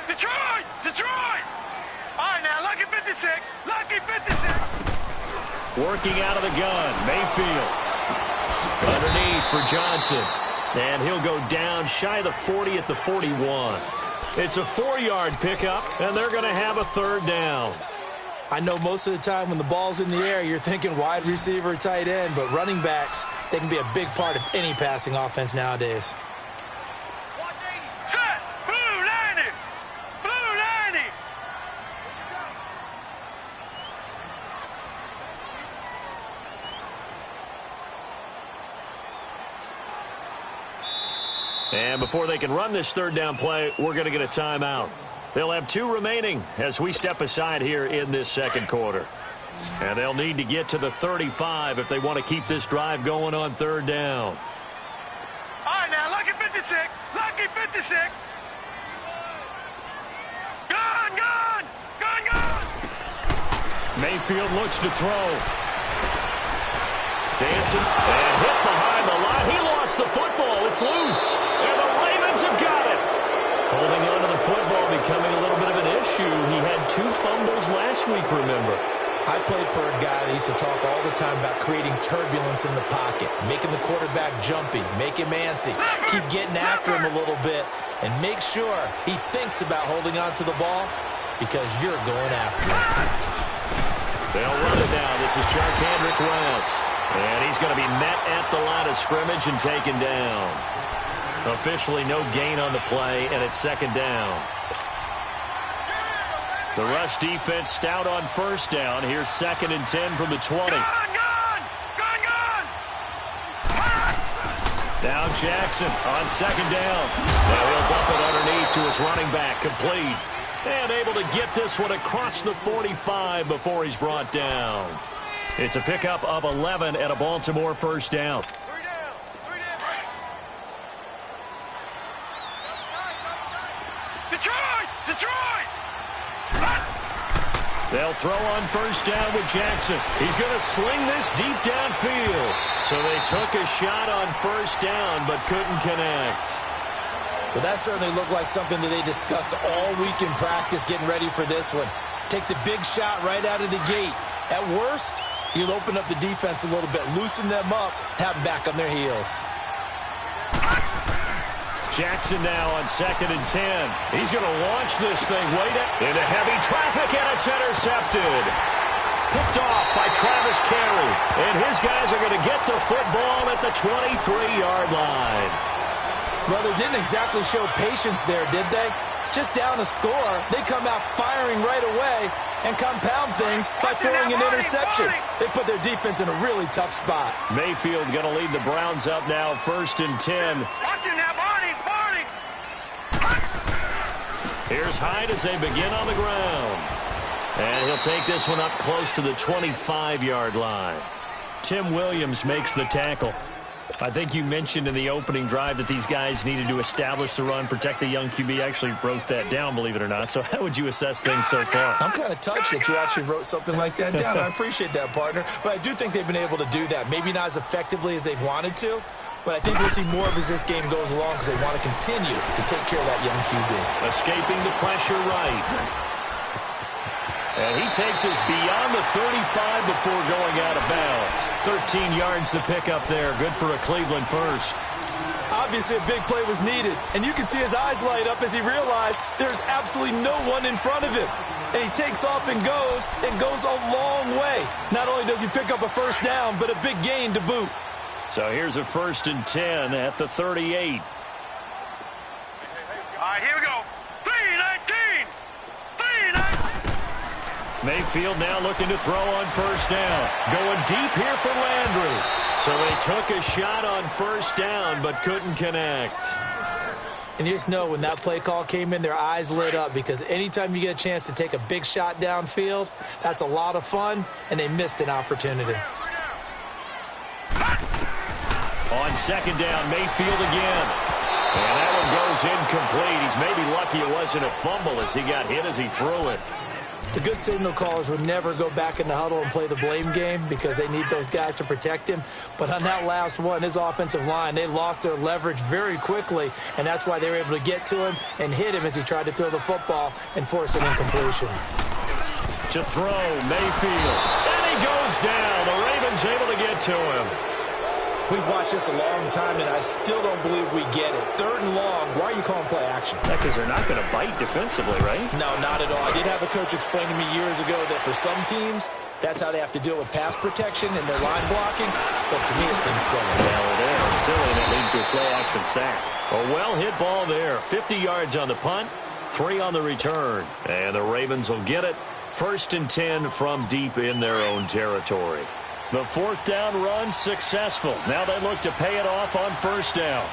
Detroit! Detroit! All right, now, lucky 56. Lucky 56. Working out of the gun, Mayfield. Underneath for Johnson. And he'll go down shy of the 40 at the 41. It's a 4-yard pickup, and they're going to have a 3rd down. I know most of the time when the ball's in the air, you're thinking wide receiver, tight end, but running backs, they can be a big part of any passing offense nowadays. Set! Blue landing! Blue landing! And before they can run this 3rd down play, we're going to get a timeout. They'll have 2 remaining as we step aside here in this 2nd quarter. And they'll need to get to the 35 if they want to keep this drive going on 3rd down. All right, now, lucky 56. Lucky 56. Gun, gun! Gun, gun! Mayfield looks to throw. Dancing and hit behind the line. He lost the football. It's loose. And the Ravens have got it. Holding on to the football becoming a little bit of an issue. He had 2 fumbles last week, remember. I played for a guy that used to talk all the time about creating turbulence in the pocket, making the quarterback jumpy, make him antsy, keep getting after him a little bit, and make sure he thinks about holding on to the ball. because you're going after it. They'll run it now. This is Charkandrick West. And he's going to be met at the line of scrimmage and taken down. Officially no gain on the play, and it's second down. The rush defense stout on first down. Here's 2nd and 10 from the 20. Gun! Now Jackson on 2nd down. Now he'll dump it underneath to his running back. Complete. And able to get this one across the 45 before he's brought down. It's a pickup of 11 and a Baltimore first down. Detroit! They'll throw on first down with Jackson. He's going to sling this deep downfield. So they took a shot on first down but couldn't connect. Well, that certainly looked like something that they discussed all week in practice getting ready for this one. Take the big shot right out of the gate. At worst, you'll open up the defense a little bit, loosen them up, have them back on their heels. Jackson now on 2nd and 10. He's going to launch this thing way down into heavy traffic, and it's intercepted. Picked off by Travis Carey. And his guys are going to get the football at the 23-yard line. Well, they didn't exactly show patience there, did they? Just down a score, they come out firing right away and compound things by throwing an interception. They put their defense in a really tough spot. Mayfield going to lead the Browns up now, 1st and 10. Watching that, Barney! Here's Hyde as they begin on the ground. And he'll take this one up close to the 25-yard line. Tim Williams makes the tackle. I think you mentioned in the opening drive that these guys needed to establish the run, protect the young QB. I actually wrote that down, believe it or not. So how would you assess things so far? I'm kind of touched that you actually wrote something like that down. I appreciate that, partner. But I do think they've been able to do that. Maybe not as effectively as they've wanted to, but I think we'll see more of as this game goes along because they want to continue to take care of that young QB. Escaping the pressure right. And he takes us beyond the 35 before going out of bounds. 13 yards to pick up there. Good for a Cleveland first. Obviously, a big play was needed, and you can see his eyes light up as he realized there's absolutely no one in front of him. And he takes off and goes a long way. Not only does he pick up a first down, but a big gain to boot. So here's a 1st and 10 at the 38. All right, here we go. 3-19! Mayfield now looking to throw on first down. Going deep here for Landry. So they took a shot on first down but couldn't connect. And you just know when that play call came in, their eyes lit up because anytime you get a chance to take a big shot downfield, that's a lot of fun, and they missed an opportunity. On 2nd down, Mayfield again. And that one goes incomplete. He's maybe lucky it wasn't a fumble as he got hit as he threw it. The good signal callers would never go back in the huddle and play the blame game because they need those guys to protect him. But on that last one, his offensive line, they lost their leverage very quickly, and that's why they were able to get to him and hit him as he tried to throw the football and force an incompletion. To throw, Mayfield. And he goes down. The Ravens able to get to him. We've watched this a long time, and I still don't believe we get it. 3rd and long, why are you calling play action? Because they're not going to bite defensively, right? No, not at all. I did have a coach explain to me years ago that for some teams, that's how they have to deal with pass protection and their line blocking. But to me, it seems silly. Well, it is silly, and it leads to a play action sack. A well-hit ball there. 50 yards on the punt, 3 on the return. And the Ravens will get it. 1st and 10 from deep in their own territory. The 4th down run successful. Now they look to pay it off on first down.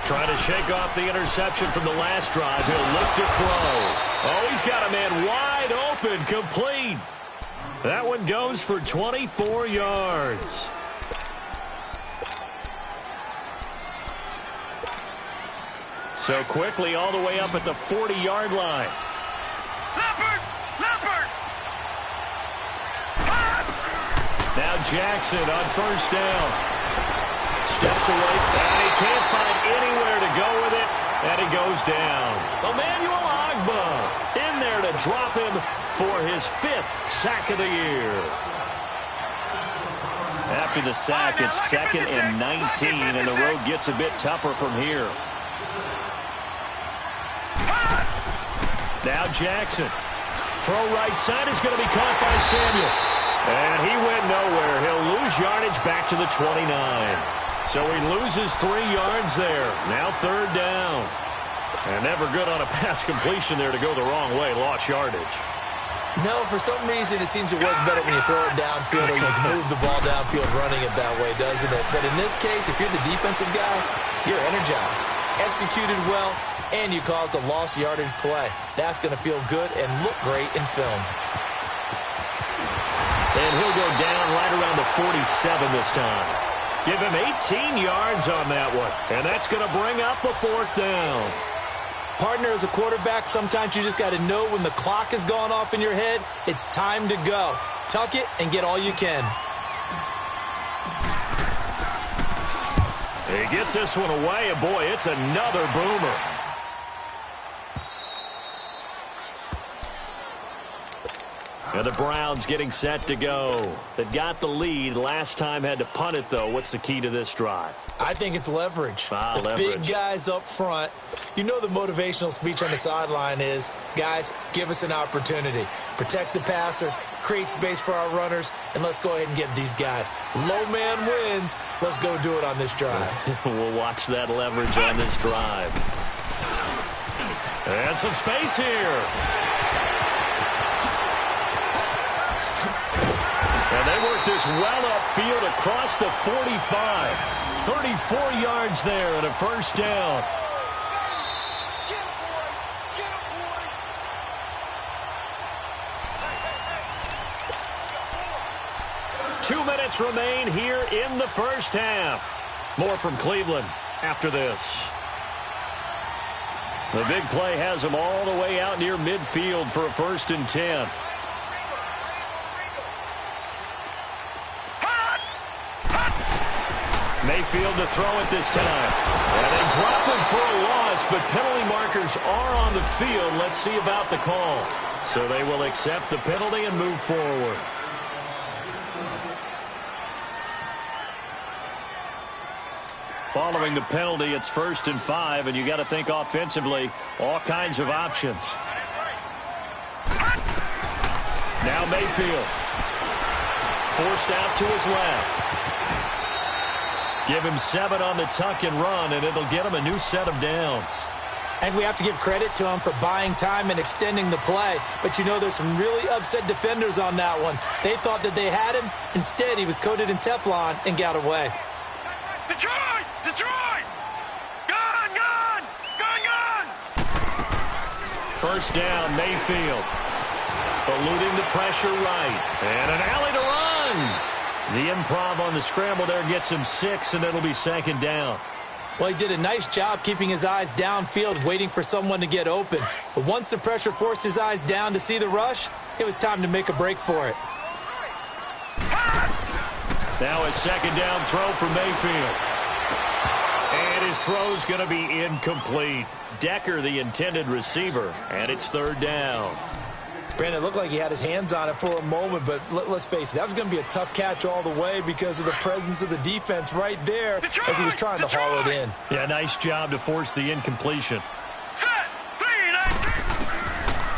Trying to shake off the interception from the last drive. He'll look to throw. Oh, he's got a man wide open, complete. That one goes for 24 yards. So quickly all the way up at the 40-yard line. Now Jackson on first down. Steps away, and he can't find anywhere to go with it, and he goes down. Emmanuel Ogbah in there to drop him for his 5th sack of the year. After the sack, it's 2nd and 19, and the road gets a bit tougher from here. Now Jackson. Throw right side is going to be caught by Samuel. And he went nowhere. He'll lose yardage back to the 29. So he loses 3 yards there. Now third down. And never good on a pass completion there to go the wrong way. Lost yardage. No, for some reason it seems to work better when you throw it downfield or you can move the ball downfield running it that way, doesn't it? But in this case, if you're the defensive guys, you're energized, executed well, and you caused a lost yardage play. That's going to feel good and look great in film. And he'll go down right around the 47 this time. Give him 18 yards on that one. And that's going to bring up a 4th down. Partner, as a quarterback, sometimes you just got to know when the clock is going off in your head, it's time to go. Tuck it and get all you can. He gets this one away, and boy, it's another boomer. And the Browns getting set to go. They've got the lead. Last time had to punt it, though. What's the key to this drive? I think it's leverage. The leverage. Big guys up front. You know the motivational speech on the sideline is, guys, give us an opportunity. Protect the passer, create space for our runners, and let's go ahead and get these guys. Low man wins. Let's go do it on this drive. We'll watch that leverage on this drive. And some space here. And they work this well upfield across the 45. 34 yards there and a first down. Two minutes remain here in the first half. More from Cleveland after this. The big play has them all the way out near midfield for a 1st and 10. Mayfield to throw it this time. And they drop him for a loss, but penalty markers are on the field. Let's see about the call. So they will accept the penalty and move forward. Following the penalty, it's 1st and 5, and you got to think offensively, all kinds of options. Now Mayfield. Forced out to his left. Give him 7 on the tuck and run, and it'll get him a new set of downs. And we have to give credit to him for buying time and extending the play. But you know there's some really upset defenders on that one. They thought that they had him. Instead, he was coated in Teflon and got away. Detroit! Detroit! Gun! Gun! Gun! Gun! First down, Mayfield. Eluding the pressure right. And an alley to run. The improv on the scramble there gets him 6, and it'll be 2nd down. Well, he did a nice job keeping his eyes downfield, waiting for someone to get open. But once the pressure forced his eyes down to see the rush, it was time to make a break for it. Now a 2nd down throw for Mayfield. And his throw's going to be incomplete. Decker, the intended receiver, and it's 3rd down. Brandon, it looked like he had his hands on it for a moment, but let's face it, that was going to be a tough catch all the way because of the presence of the defense right there as he was trying to haul it in. Yeah, nice job to force the incompletion.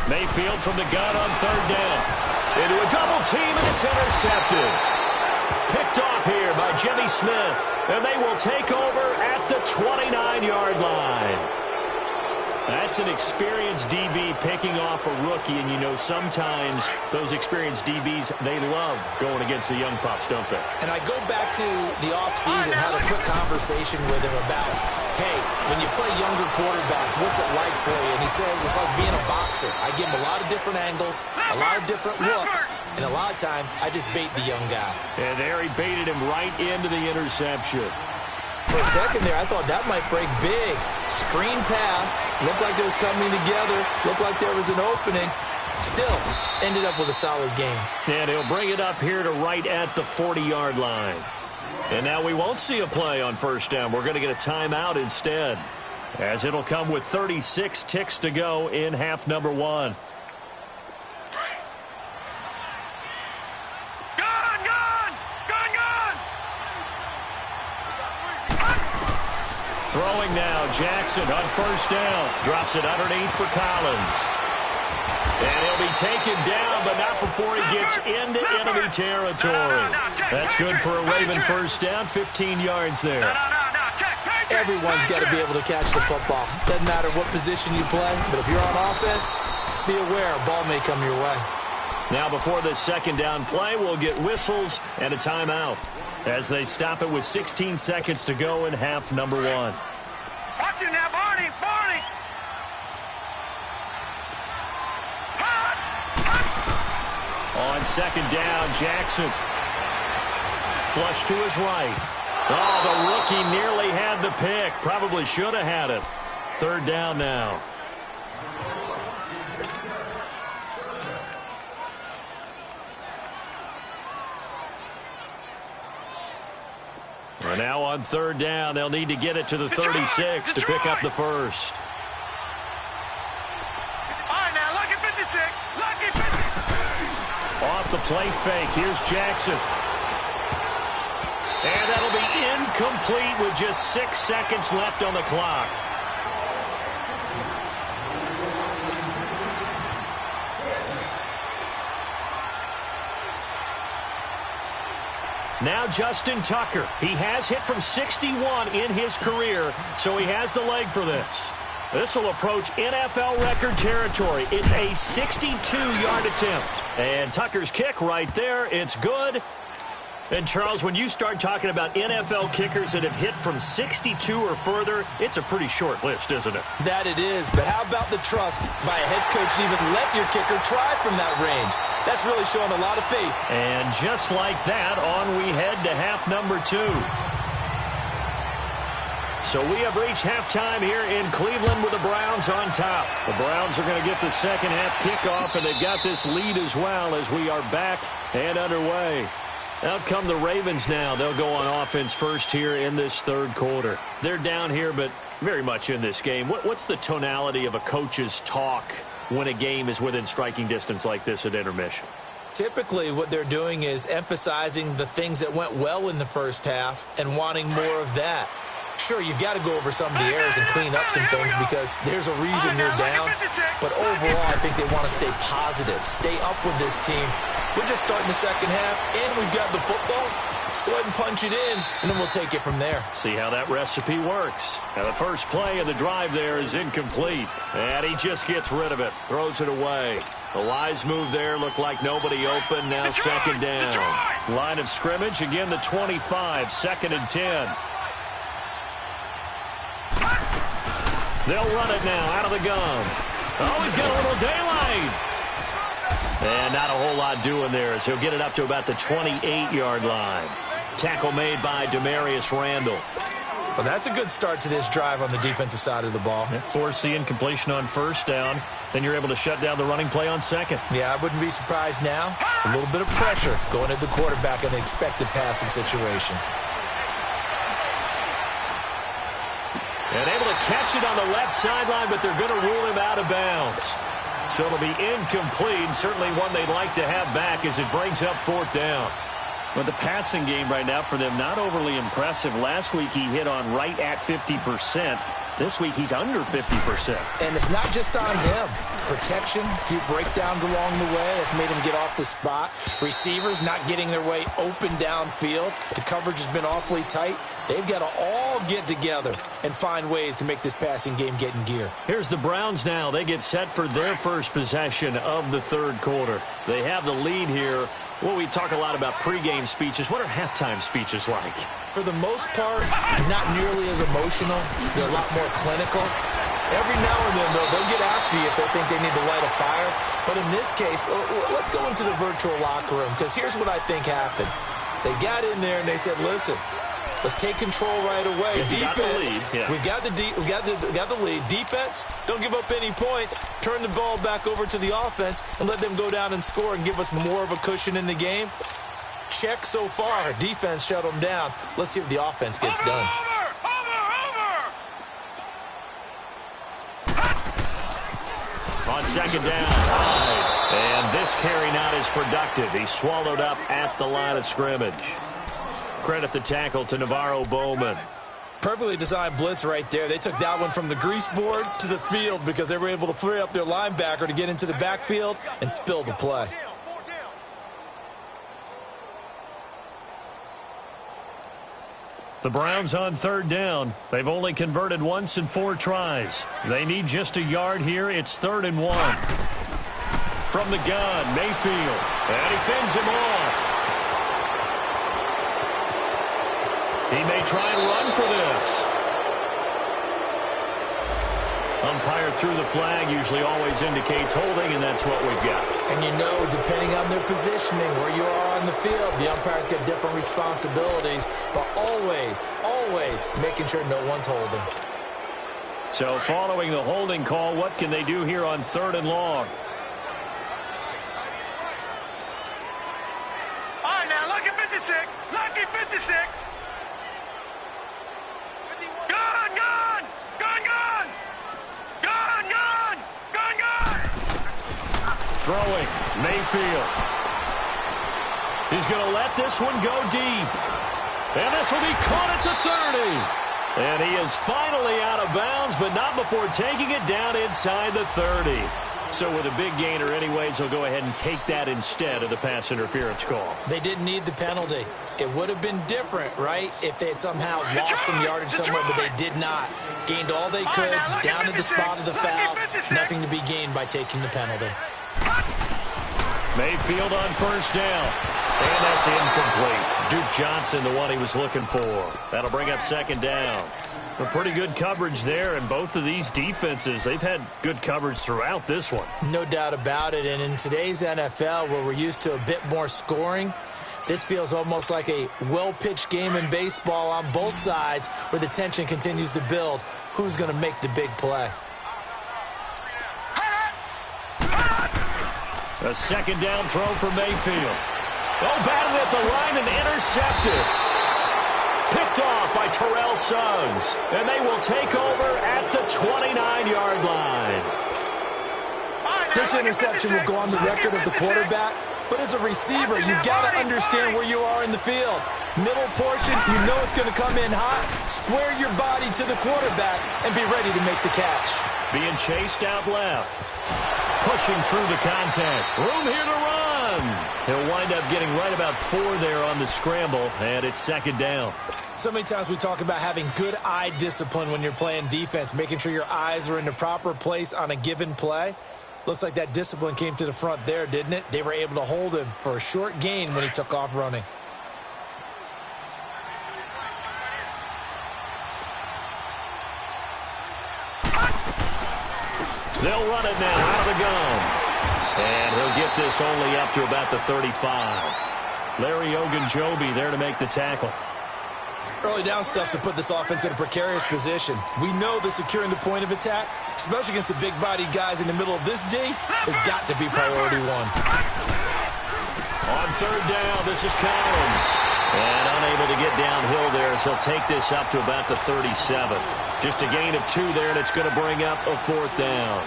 Mayfield from the gun on 3rd down. Into a double team, and it's intercepted. Picked off here by Jimmy Smith, and they will take over at the 29-yard line. That's an experienced DB picking off a rookie, and you know sometimes those experienced DBs, they love going against the young pups, don't they? And I go back to the offseason, had a quick conversation with him about, hey, when you play younger quarterbacks, what's it like for you? And he says it's like being a boxer. I give him a lot of different angles, a lot of different looks, and a lot of times I just bait the young guy. And there he baited him right into the interception. For a second there, I thought that might break big. Screen pass. Looked like it was coming together. Looked like there was an opening. Still, ended up with a solid game. And he'll bring it up here to right at the 40-yard line. And now we won't see a play on 1st down. We're going to get a timeout instead, as it'll come with 36 ticks to go in half number 1. Throwing now, Jackson on 1st down. Drops it underneath for Collins. And he'll be taken down, but not before he gets into enemy territory. That's good for a Raven first down, 15 yards there. Everyone's got to be able to catch the football. Doesn't matter what position you play, but if you're on offense, be aware, a ball may come your way. Now before this second down play, we'll get whistles and a timeout as they stop it with 16 seconds to go in half number 1. Watch it now, Barney! Barney! On second down, Jackson. Flush to his right. Oh, the rookie nearly had the pick. Probably should have had it. Third down now. Well, now on third down, they'll need to get it to the 36 to pick up the first. All right, now, lucky 56. Lucky 56. Off the play fake, here's Jackson. And that'll be incomplete with just 6 seconds left on the clock. Now Justin Tucker. He has hit from 61 in his career, so he has the leg for this. This will approach NFL record territory. It's a 62-yard attempt. And Tucker's kick right there, it's good. And, Charles, when you start talking about NFL kickers that have hit from 62 or further, it's a pretty short list, isn't it? That it is, but how about the trust by a head coach to even let your kicker try from that range? That's really showing a lot of faith. And just like that, on we head to half number 2. So we have reached halftime here in Cleveland with the Browns on top. The Browns are going to get the second half kickoff, and they've got this lead as well as we are back and underway. Out come the Ravens now. They'll go on offense first here in this third quarter. They're down here, but very much in this game. What's the tonality of a coach's talk when a game is within striking distance like this at intermission? Typically, what they're doing is emphasizing the things that went well in the first half and wanting more of that. Sure, you've got to go over some of the errors and clean up some things because there's a reason you're down. But overall, I think they want to stay positive, stay up with this team. We're just starting the second half, and we've got the football. Let's go ahead and punch it in, and then we'll take it from there. See how that recipe works. Now, the first play of the drive there is incomplete, and he just gets rid of it, throws it away. The wise move there looked like nobody open. Now second down. Line of scrimmage, again the 25, second and 10. They'll run it now out of the gun. Oh, he's got a little daylight. And not a whole lot doing there as he'll get it up to about the 28-yard line. Tackle made by Demarius Randall. Well, that's a good start to this drive on the defensive side of the ball. Force the incompletion on first down. Then you're able to shut down the running play on second. Yeah, I wouldn't be surprised now. A little bit of pressure going at the quarterback in the expected passing situation. And able to catch it on the left sideline, but they're going to rule him out of bounds. So it'll be incomplete, certainly one they'd like to have back as it brings up fourth down. But the passing game right now for them, not overly impressive. Last week he hit on right at 50%. This week he's under 50%. And it's not just on him. Protection, a few breakdowns along the way. That's made him get off the spot. Receivers not getting their way open downfield. The coverage has been awfully tight. They've got to all get together and find ways to make this passing game get in gear. Here's the Browns now. They get set for their first possession of the third quarter. They have the lead here. Well, we talk a lot about pregame speeches. What are halftime speeches like? For the most part, not nearly as emotional. They're a lot more clinical. Every now and then, though, they'll get after you if they think they need to light a fire. But in this case, let's go into the virtual locker room, because here's what I think happened. They got in there and they said, listen, let's take control right away. Defense, we've got the lead. Defense, don't give up any points. Turn the ball back over to the offense and let them go down and score and give us more of a cushion in the game. Check so far. Defense shut them down. Let's see if the offense gets done. On second down. And this carry not as productive. He's swallowed up at the line of scrimmage. Credit the tackle to Navarro Bowman. Perfectly designed blitz right there. They took that one from the grease board to the field because they were able to free up their linebacker to get into the backfield and spill the play. The Browns on third down. They've only converted once in 4 tries. They need just a yard here. It's 3rd and 1. From the gun, Mayfield. And he fends him off. He may try and run for this. Umpire threw the flag, usually always indicates holding, and that's what we've got. And you know, depending on their positioning, where you are on the field, the umpires get different responsibilities, but always, always making sure no one's holding. So following the holding call, what can they do here on 3rd and long? All right, now, lucky 56. Lucky 56. Gun, gun! Gun, gun! Gun, gun! Gun, gun! Throwing, Mayfield. He's going to let this one go deep. And this will be caught at the 30. And he is finally out of bounds, but not before taking it down inside the 30. So with a big gainer anyways, he'll go ahead and take that instead of the pass interference call. They didn't need the penalty. It would have been different, right, if they had somehow lost some yardage somewhere, but they did not. Gained all they could, down to the spot of the foul. Nothing to be gained by taking the penalty. Mayfield on 1st down. And that's incomplete. Duke Johnson, the one he was looking for. That'll bring up 2nd down. A pretty good coverage there, and both of these defenses, they've had good coverage throughout this one. No doubt about it, and in today's NFL, where we're used to a bit more scoring, this feels almost like a well-pitched game in baseball on both sides where the tension continues to build. Who's going to make the big play? A 2nd down throw for Mayfield. Oh, batted at the line and intercepted. Picked off by Terrell Suggs. And they will take over at the 29-yard line. This interception will go on the record of the quarterback, but as a receiver, you've got to understand where you are in the field. Middle portion, you know it's going to come in hot. Square your body to the quarterback and be ready to make the catch. Being chased out left. Pushing through the contact. Room here to run. He'll wind up getting right about 4 there on the scramble, and it's 2nd down. So many times we talk about having good eye discipline when you're playing defense, making sure your eyes are in the proper place on a given play. Looks like that discipline came to the front there, didn't it? They were able to hold him for a short gain when he took off running. They'll run it now out of the gun. And he'll get this only up to about the 35. Larry Ogunjobi there to make the tackle. Early down stuff to put this offense in a precarious position. We know that securing the point of attack, especially against the big-bodied guys in the middle of this D, has got to be priority 1. On 3rd down, this is Collins. And unable to get downhill there, so he'll take this up to about the 37. Just a gain of 2 there, and it's going to bring up a 4th down.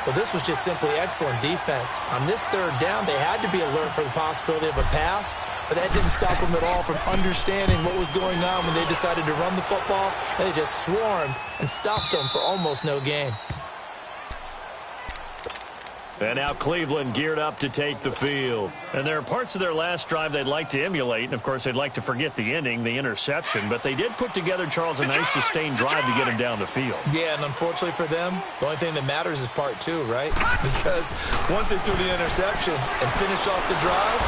Well, this was just simply excellent defense. On this 3rd down, they had to be alert for the possibility of a pass, but that didn't stop them at all from understanding what was going on when they decided to run the football, and they just swarmed and stopped them for almost no gain. And now Cleveland geared up to take the field. And there are parts of their last drive they'd like to emulate. And, of course, they'd like to forget the ending, the interception. But they did put together, Charles, a nice sustained drive to get him down the field. Yeah, and unfortunately for them, the only thing that matters is part 2, right? Because once they threw the interception and finished off the drive.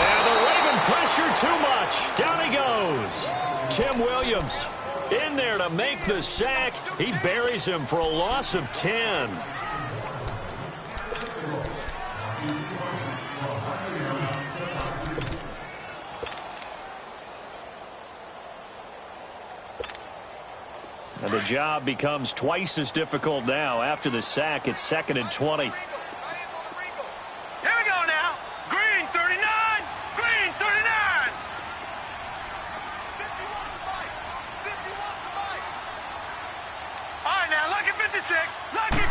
And the Raven pressure too much. Down he goes. Tim Williams in there to make the sack. He buries him for a loss of 10. And the job becomes twice as difficult now. After the sack, it's 2nd and 20. Here we go now. Green 39. Green 39. All right, now, lucky 56. Lucky.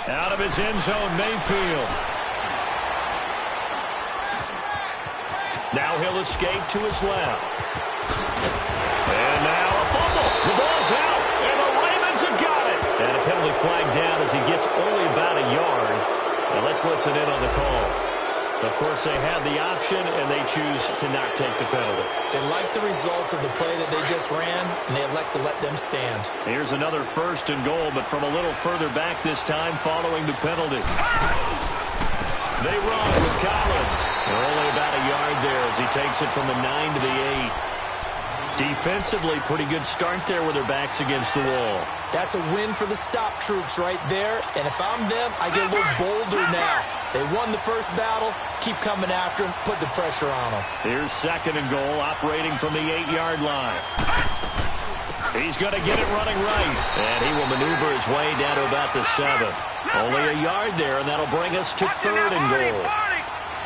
Out of his end zone, Mayfield. Now he'll escape to his left. And now a Let's listen in on the call. Of course, they had the option, and they choose to not take the penalty. They like the results of the play that they just ran, and they elect to let them stand. Here's another 1st and goal, but from a little further back this time following the penalty. They run with Collins. They're only about a yard there as he takes it from the 9 to the 8. Defensively, pretty good start there with their backs against the wall. That's a win for the stop troops right there, and if I'm them, I get a little bolder now. They won the first battle, keep coming after him, put the pressure on them. Here's 2nd and goal, operating from the 8-yard line. He's going to get it running right, and he will maneuver his way down to about the 7. Only a yard there, and that'll bring us to 3rd and goal.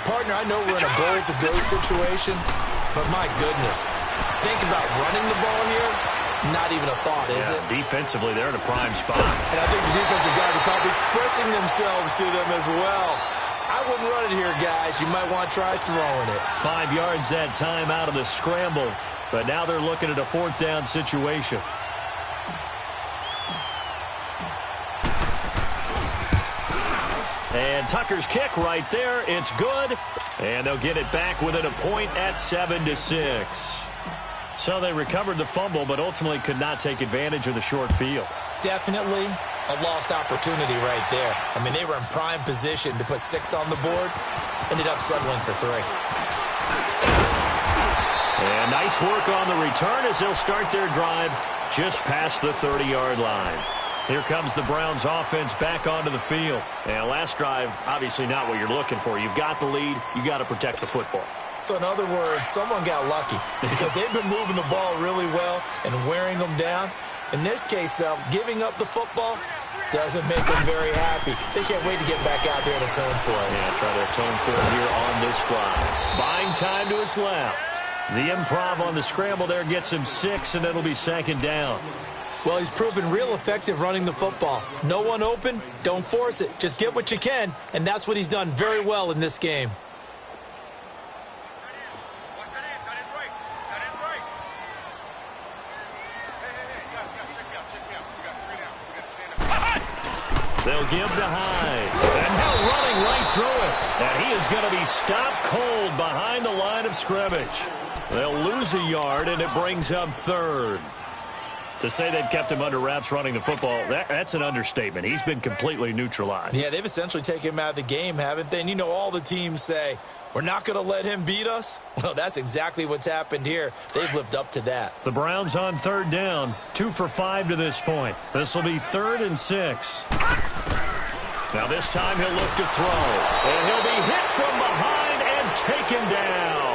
Partner, I know we're in a goal-to-go situation, but my goodness, think about running the ball here. Not even a thought, is it? Defensively, they're in a prime spot. And I think the defensive guys are probably expressing themselves to them as well. I wouldn't run it here, guys. You might want to try throwing it. 5 yards that time out of the scramble, but now they're looking at a 4th down situation. And Tucker's kick right there. It's good. And they'll get it back within a point at 7-6. So they recovered the fumble, but ultimately could not take advantage of the short field. Definitely a lost opportunity right there. I mean, they were in prime position to put 6 on the board. Ended up settling for 3. And nice work on the return as they'll start their drive just past the 30-yard line. Here comes the Browns offense back onto the field. And last drive, obviously not what you're looking for. You've got the lead. You got to protect the football. So in other words, someone got lucky because they've been moving the ball really well and wearing them down. In this case, though, giving up the football doesn't make them very happy. They can't wait to get back out there and atone for it. Yeah, try to atone for it here on this drive. Buying time to his left. The improv on the scramble there gets him 6, and it'll be 2nd down. Well, he's proven real effective running the football. No one open, don't force it. Just get what you can, and that's what he's done very well in this game. They'll give to Hyde. And now running right through it. And he is going to be stopped cold behind the line of scrimmage. They'll lose a yard, and it brings up 3rd. To say they've kept him under wraps running the football, that's an understatement. He's been completely neutralized. Yeah, they've essentially taken him out of the game, haven't they? And you know all the teams say, we're not going to let him beat us. Well, that's exactly what's happened here. They've lived up to that. The Browns on 3rd down, 2 for 5 to this point. This will be 3rd and 6. Now this time he'll look to throw. And he'll be hit from behind and taken down.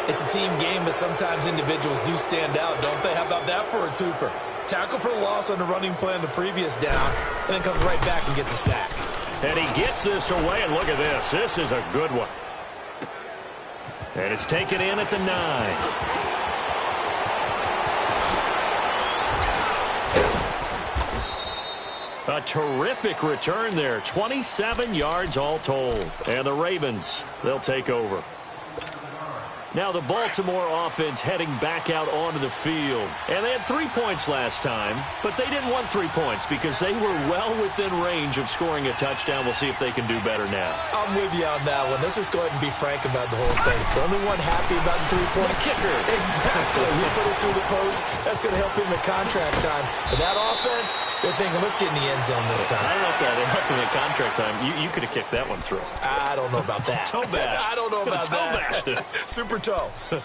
It's a team game, but sometimes individuals do stand out, don't they? How about that for a twofer? Tackle for a loss on the running play on the previous down, and then comes right back and gets a sack. And he gets this away, and look at this. This is a good one. And it's taken in at the 9. A terrific return there. 27 yards all told. And the Ravens, they'll take over. Now the Baltimore offense heading back out onto the field. And they had 3 points last time, but they didn't want 3 points because they were well within range of scoring a touchdown. We'll see if they can do better now. I'm with you on that one. Let's just go ahead and be frank about the whole thing. The only one happy about the 3-point kicker. Exactly. He put it through the post. That's going to help him at contract time. But that offense, they're thinking, let's get in the end zone this time. I don't know if that helped him at contract time. You could have kicked that one through. I don't know about that. Toe bash. I don't know about toe that. Bashed it. Super toe. Leopard!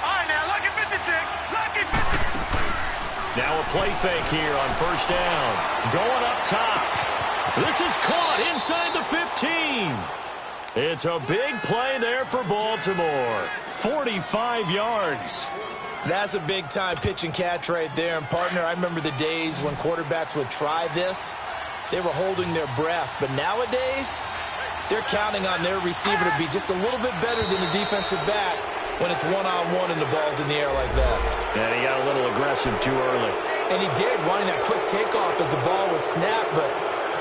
All right, now, lucky 56. Lucky 56. Now a play fake here on 1st down. Going up top. This is caught inside the 15. It's a big play there for Baltimore. 45 yards. That's a big-time pitch and catch right there. And, partner, I remember the days when quarterbacks would try this. They were holding their breath. But nowadays, they're counting on their receiver to be just a little bit better than the defensive back when it's one-on-one and the ball's in the air like that. And he got a little aggressive too early. And he did, wanting that quick takeoff as the ball was snapped. But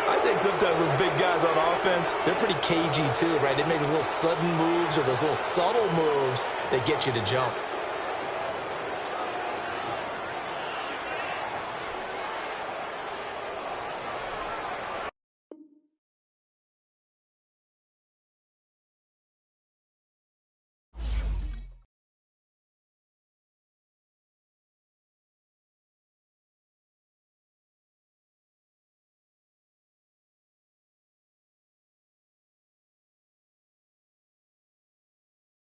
I think sometimes those big guys on offense, they're pretty cagey too, right? They make those little sudden moves or those little subtle moves that get you to jump.